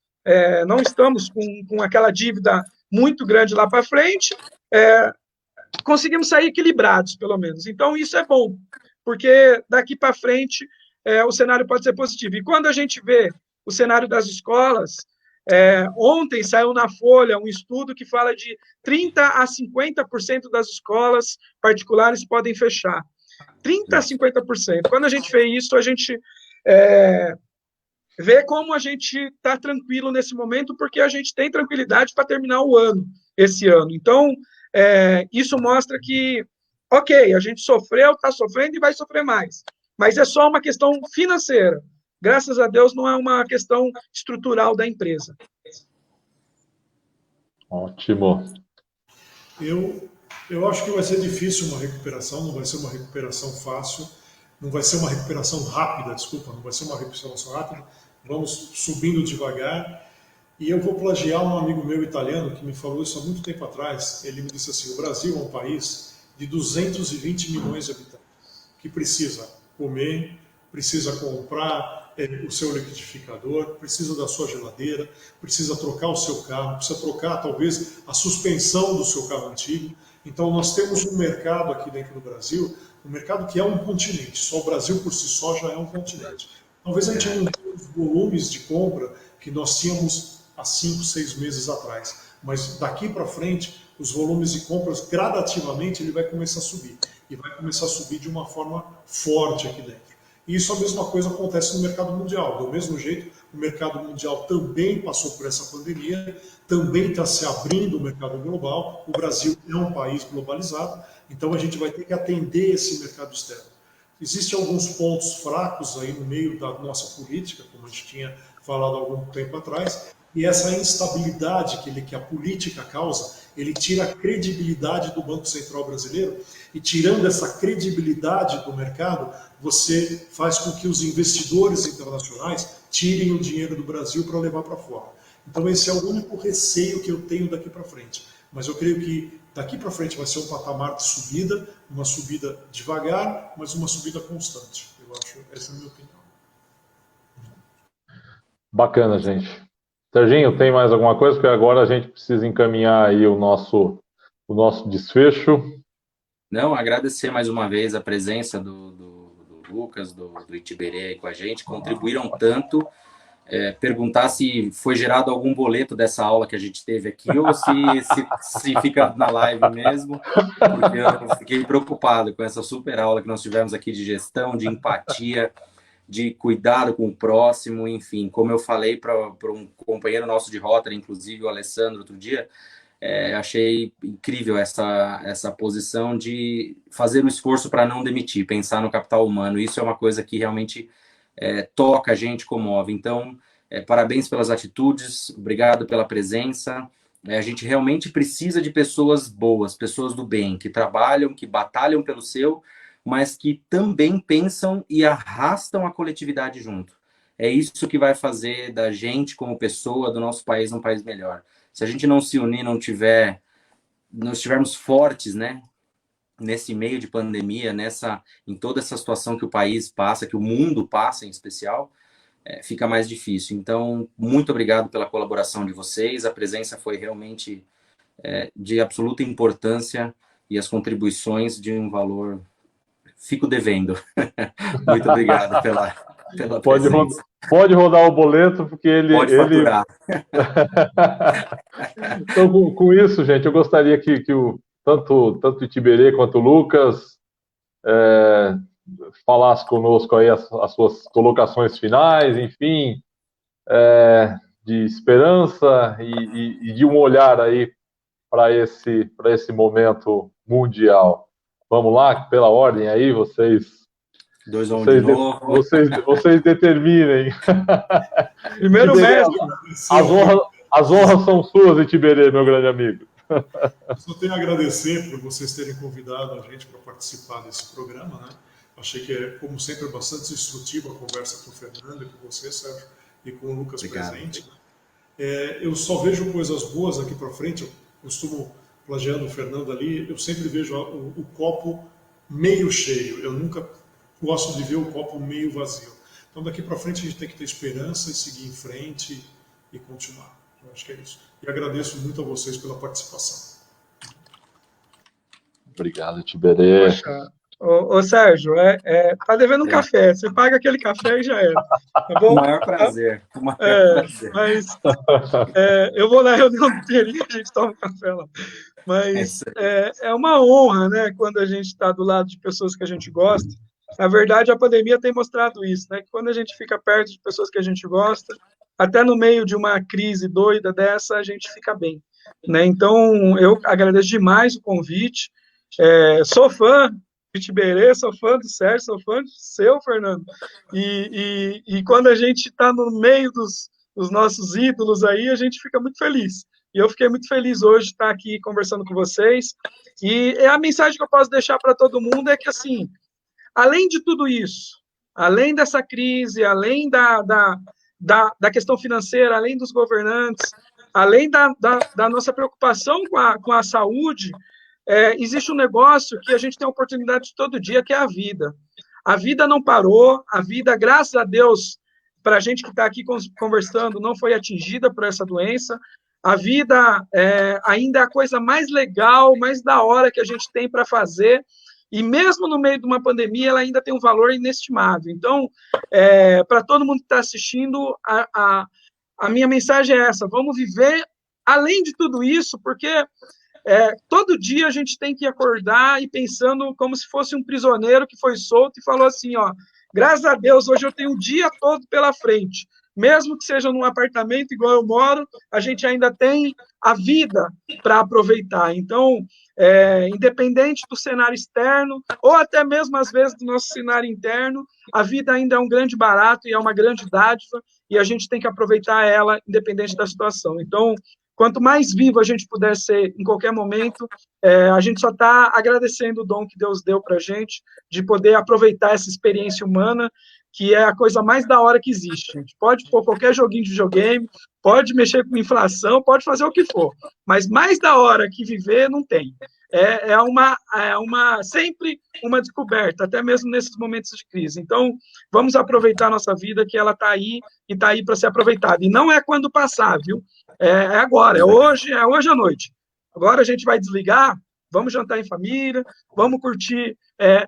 não estamos com aquela dívida muito grande lá para frente, conseguimos sair equilibrados, pelo menos. Então, isso é bom, porque daqui para frente o cenário pode ser positivo. E quando a gente vê o cenário das escolas, ontem saiu na Folha um estudo que fala de 30% a 50% das escolas particulares podem fechar. 30% a 50%. Quando a gente vê isso, a gente vê como a gente está tranquilo nesse momento, porque a gente tem tranquilidade para terminar o ano, esse ano. Então, isso mostra que, ok, a gente sofreu, está sofrendo e vai sofrer mais. Mas é só uma questão financeira. Graças a Deus, não é uma questão estrutural da empresa. Ótimo. Eu acho que vai ser difícil uma recuperação, não vai ser uma recuperação fácil, não vai ser uma recuperação rápida, desculpa, não vai ser uma recuperação rápida, vamos subindo devagar. E eu vou plagiar um amigo meu italiano que me falou isso há muito tempo atrás. Ele me disse assim: o Brasil é um país de 220 milhões de habitantes, que precisa comer, precisa comprar o seu liquidificador, precisa da sua geladeira, precisa trocar o seu carro, precisa trocar talvez a suspensão do seu carro antigo. Então nós temos um mercado aqui dentro do Brasil, um mercado que é um continente, só o Brasil por si só já é um continente. Talvez a gente não tenha os volumes de compra que nós tínhamos há 5, 6 meses atrás, mas daqui para frente os volumes de compras gradativamente ele vai começar a subir, e vai começar a subir de uma forma forte aqui dentro. E isso a mesma coisa acontece no mercado mundial. Do mesmo jeito, o mercado mundial também passou por essa pandemia, também está se abrindo o mercado global. O Brasil é um país globalizado, então a gente vai ter que atender esse mercado externo. Existem alguns pontos fracos aí no meio da nossa política, como a gente tinha falado há algum tempo atrás, E essa instabilidade que a política causa, ele tira a credibilidade do Banco Central brasileiro, e tirando essa credibilidade do mercado, você faz com que os investidores internacionais tirem o dinheiro do Brasil para levar para fora. Então esse é o único receio que eu tenho daqui para frente. Mas eu creio que daqui para frente vai ser um patamar de subida, uma subida devagar, mas uma subida constante. Eu acho, essa é a minha opinião. Bacana, gente. Serginho, tem mais alguma coisa? Porque agora a gente precisa encaminhar aí o nosso desfecho. Não, agradecer mais uma vez a presença do Lucas, do Itiberê aí com a gente, contribuíram tanto. Perguntar se foi gerado algum boleto dessa aula que a gente teve aqui, ou se fica na live mesmo, porque eu fiquei preocupado com essa super aula que nós tivemos aqui de gestão, de empatia, de cuidado com o próximo, enfim, como eu falei para um companheiro nosso de Rotary, inclusive o Alessandro, outro dia, achei incrível essa posição de fazer o esforço para não demitir, pensar no capital humano. Isso é uma coisa que realmente toca a gente, comove. Então, parabéns pelas atitudes, obrigado pela presença. A gente realmente precisa de pessoas boas, pessoas do bem, que trabalham, que batalham pelo seu, mas que também pensam e arrastam a coletividade junto. É isso que vai fazer da gente, como pessoa, do nosso país, um país melhor. Se a gente não se unir, não estivermos fortes, né, nesse meio de pandemia, em toda essa situação que o país passa, que o mundo passa em especial, fica mais difícil. Então, muito obrigado pela colaboração de vocês, a presença foi realmente de absoluta importância e as contribuições de um valor... Fico devendo. Muito obrigado pela presença. Pode rodar o boleto, porque ele... Pode faturar. Então, com isso, gente, eu gostaria que tanto o Itiberê quanto o Lucas falasse conosco aí as suas colocações finais, enfim, de esperança e de um olhar aí para esse momento mundial. Vamos lá, pela ordem aí, vocês determinem. Primeiro mestre. As honras são suas, Itiberê, meu grande amigo. Eu só tenho a agradecer por vocês terem convidado a gente para participar desse programa, né? Achei que como sempre, bastante instrutiva a conversa com o Fernando e com você, Sérgio, e com o Lucas presente. Eu só vejo coisas boas aqui para frente. Eu costumo, plagiando o Fernando ali, eu sempre vejo o copo meio cheio. Eu nunca gosto de ver o copo meio vazio. Então, daqui para frente, a gente tem que ter esperança e seguir em frente e continuar. Eu acho que é isso. E agradeço muito a vocês pela participação. Obrigado, Itiberê. Poxa, ô Sérgio, tá devendo um café. Você paga aquele café e já era. Tá bom? O maior prazer. Prazer. Mas eu vou na reunião do Perim, a gente toma um café lá. Mas é uma honra, né, quando a gente está do lado de pessoas que a gente gosta. Na verdade, a pandemia tem mostrado isso, né? Que quando a gente fica perto de pessoas que a gente gosta, até no meio de uma crise doida dessa, a gente fica bem, né? Então, eu agradeço demais o convite. Sou fã do Itiberê, sou fã do Sérgio, sou fã do seu, Fernando. E quando a gente está no meio dos nossos ídolos aí, a gente fica muito feliz. E eu fiquei muito feliz hoje de estar aqui conversando com vocês. E a mensagem que eu posso deixar para todo mundo é que, assim, além de tudo isso, além dessa crise, além da questão financeira, além dos governantes, além da nossa preocupação com a saúde, existe um negócio que a gente tem a oportunidade de todo dia, que é a vida. A vida não parou, a vida, graças a Deus, para a gente que está aqui conversando, não foi atingida por essa doença. A vida ainda é a coisa mais legal, mais da hora que a gente tem para fazer, e mesmo no meio de uma pandemia, ela ainda tem um valor inestimável. Então, para todo mundo que está assistindo, a minha mensagem é essa: vamos viver além de tudo isso, porque todo dia a gente tem que acordar e pensando como se fosse um prisioneiro que foi solto e falou assim, ó, graças a Deus, hoje eu tenho o dia todo pela frente. mesmo que seja num apartamento igual eu moro, a gente ainda tem a vida para aproveitar. Então, independente do cenário externo, ou até mesmo, às vezes, do nosso cenário interno, a vida ainda é um grande barato e é uma grande dádiva, e a gente tem que aproveitar ela, independente da situação. Então, quanto mais vivo a gente puder ser em qualquer momento, a gente só está agradecendo o dom que Deus deu para a gente, de poder aproveitar essa experiência humana, que é a coisa mais da hora que existe. A gente pode pôr qualquer joguinho de videogame, pode mexer com inflação, pode fazer o que for, mas mais da hora que viver não tem. Sempre uma descoberta, até mesmo nesses momentos de crise. Então, vamos aproveitar a nossa vida, que ela está aí, e está aí para ser aproveitada. E não é quando passar, viu? É agora, é hoje à noite. Agora a gente vai desligar, vamos jantar em família, vamos curtir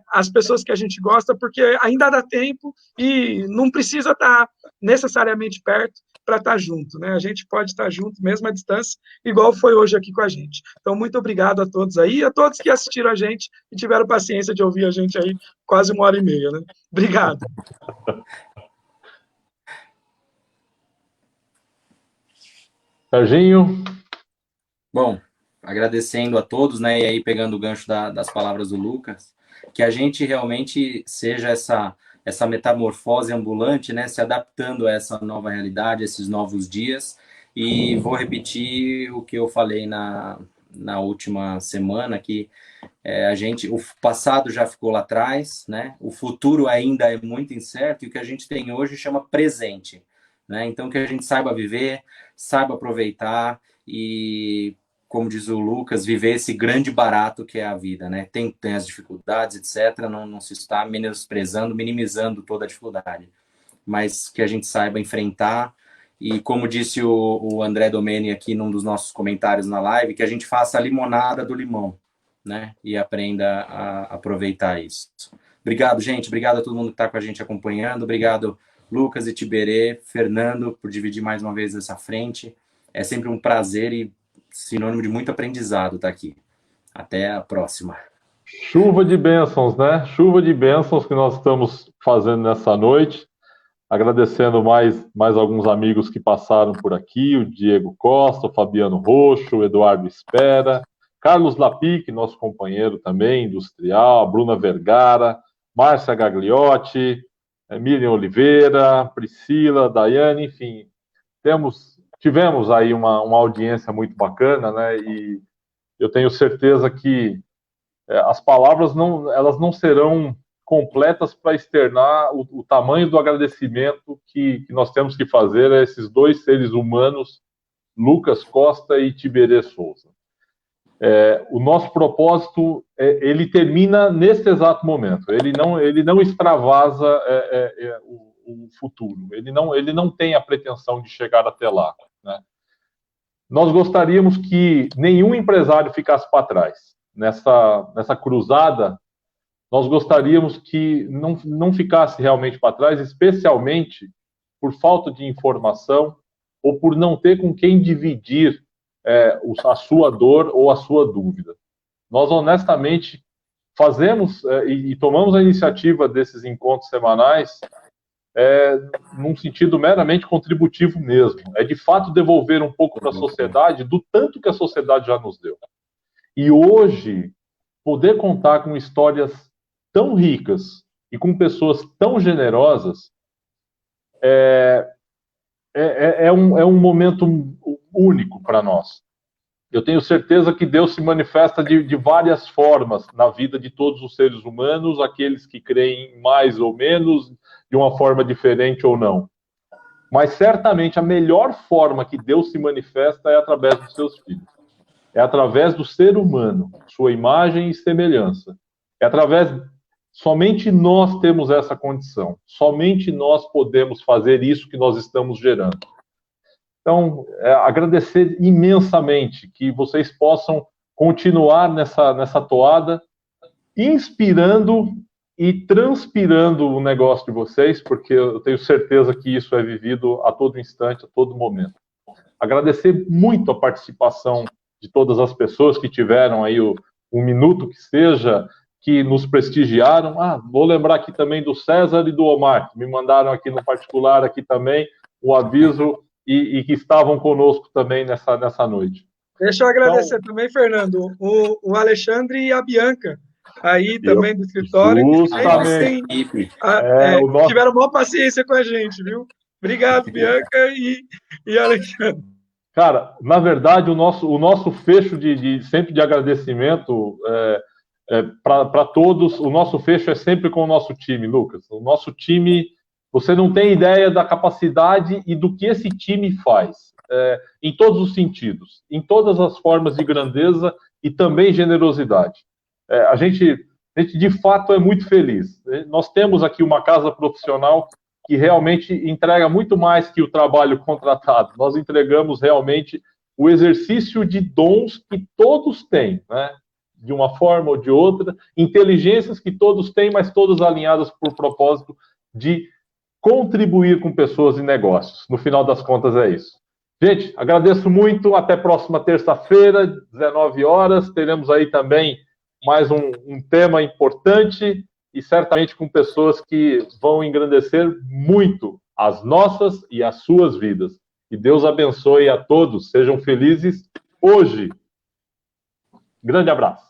as pessoas que a gente gosta, porque ainda dá tempo e não precisa estar necessariamente perto para estar junto, né? A gente pode estar junto, mesmo à distância, igual foi hoje aqui com a gente. Então, muito obrigado a todos aí, a todos que assistiram a gente e tiveram paciência de ouvir a gente aí quase 1h30, né? Obrigado. Serginho? Bom, agradecendo a todos, né, e aí pegando o gancho das palavras do Lucas, que a gente realmente seja essa metamorfose ambulante, né, se adaptando a essa nova realidade, esses novos dias, e vou repetir o que eu falei na última semana, que o passado já ficou lá atrás, né, o futuro ainda é muito incerto, e o que a gente tem hoje chama presente, né, então que a gente saiba viver, saiba aproveitar e, como diz o Lucas, viver esse grande barato que é a vida, né? Tem as dificuldades, etc. Não se está menosprezando, minimizando toda a dificuldade, mas que a gente saiba enfrentar e, como disse o André Domeni aqui num dos nossos comentários na live, que a gente faça a limonada do limão, né? E aprenda a aproveitar isso. Obrigado, gente. Obrigado a todo mundo que está com a gente acompanhando. Obrigado, Lucas e Tiberê, Fernando, por dividir mais uma vez essa frente. É sempre um prazer e sinônimo de muito aprendizado estar aqui. Até a próxima. Chuva de bênçãos, né? Chuva de bênçãos que nós estamos fazendo nessa noite. Agradecendo mais alguns amigos que passaram por aqui, o Diego Costa, o Fabiano Roxo, o Eduardo Espera, Carlos Lapic, nosso companheiro também, industrial, a Bruna Vergara, Márcia Gagliotti, Miriam Oliveira, Priscila, Daiane, enfim, tivemos aí uma audiência muito bacana, né? E eu tenho certeza que as palavras elas não serão completas para externar o tamanho do agradecimento que nós temos que fazer a esses dois seres humanos, Lucas Costa e Tiberê Souza. O nosso propósito, ele termina nesse exato momento. Ele não extravasa o futuro. Ele não tem a pretensão de chegar até lá, né? Nós gostaríamos que nenhum empresário ficasse para trás. Nessa cruzada, nós gostaríamos que não ficasse realmente para trás, especialmente por falta de informação ou por não ter com quem dividir a sua dor ou a sua dúvida. Nós, honestamente, fazemos e tomamos a iniciativa desses encontros semanais num sentido meramente contributivo mesmo. É, de fato, devolver um pouco para a sociedade do tanto que a sociedade já nos deu. E hoje, poder contar com histórias tão ricas e com pessoas tão generosas é um momento único para nós. Eu tenho certeza que Deus se manifesta de várias formas na vida de todos os seres humanos, aqueles que creem mais ou menos, de uma forma diferente ou não. Mas certamente a melhor forma que Deus se manifesta é através dos seus filhos. É através do ser humano, sua imagem e semelhança. Somente nós temos essa condição. Somente nós podemos fazer isso que nós estamos gerando. Então, agradecer imensamente que vocês possam continuar nessa toada, inspirando e transpirando o negócio de vocês, porque eu tenho certeza que isso é vivido a todo instante, a todo momento. Agradecer muito a participação de todas as pessoas que tiveram aí um minuto que seja, que nos prestigiaram. Vou lembrar aqui também do César e do Omar, que me mandaram aqui no particular aqui também, o aviso e que estavam conosco também nessa noite. Deixa eu agradecer também, Fernando, o Alexandre e a Bianca, aí também do escritório, que tiveram maior paciência com a gente, viu? Obrigado, Bianca e Alexandre. Cara, na verdade, o nosso fecho sempre de agradecimento para todos, o nosso fecho é sempre com o nosso time, Lucas. O nosso time, você não tem ideia da capacidade e do que esse time faz, em todos os sentidos, em todas as formas de grandeza e também generosidade. A gente de fato é muito feliz. Nós temos aqui uma casa profissional que realmente entrega muito mais que o trabalho contratado. Nós entregamos realmente o exercício de dons que todos têm, né? De uma forma ou de outra, inteligências que todos têm, mas todas alinhadas por propósito de contribuir com pessoas e negócios. No final das contas é isso. Gente, agradeço muito. Até próxima terça-feira, 19 horas. Teremos aí também mais um tema importante e certamente com pessoas que vão engrandecer muito as nossas e as suas vidas. Que Deus abençoe a todos. Sejam felizes hoje. Grande abraço.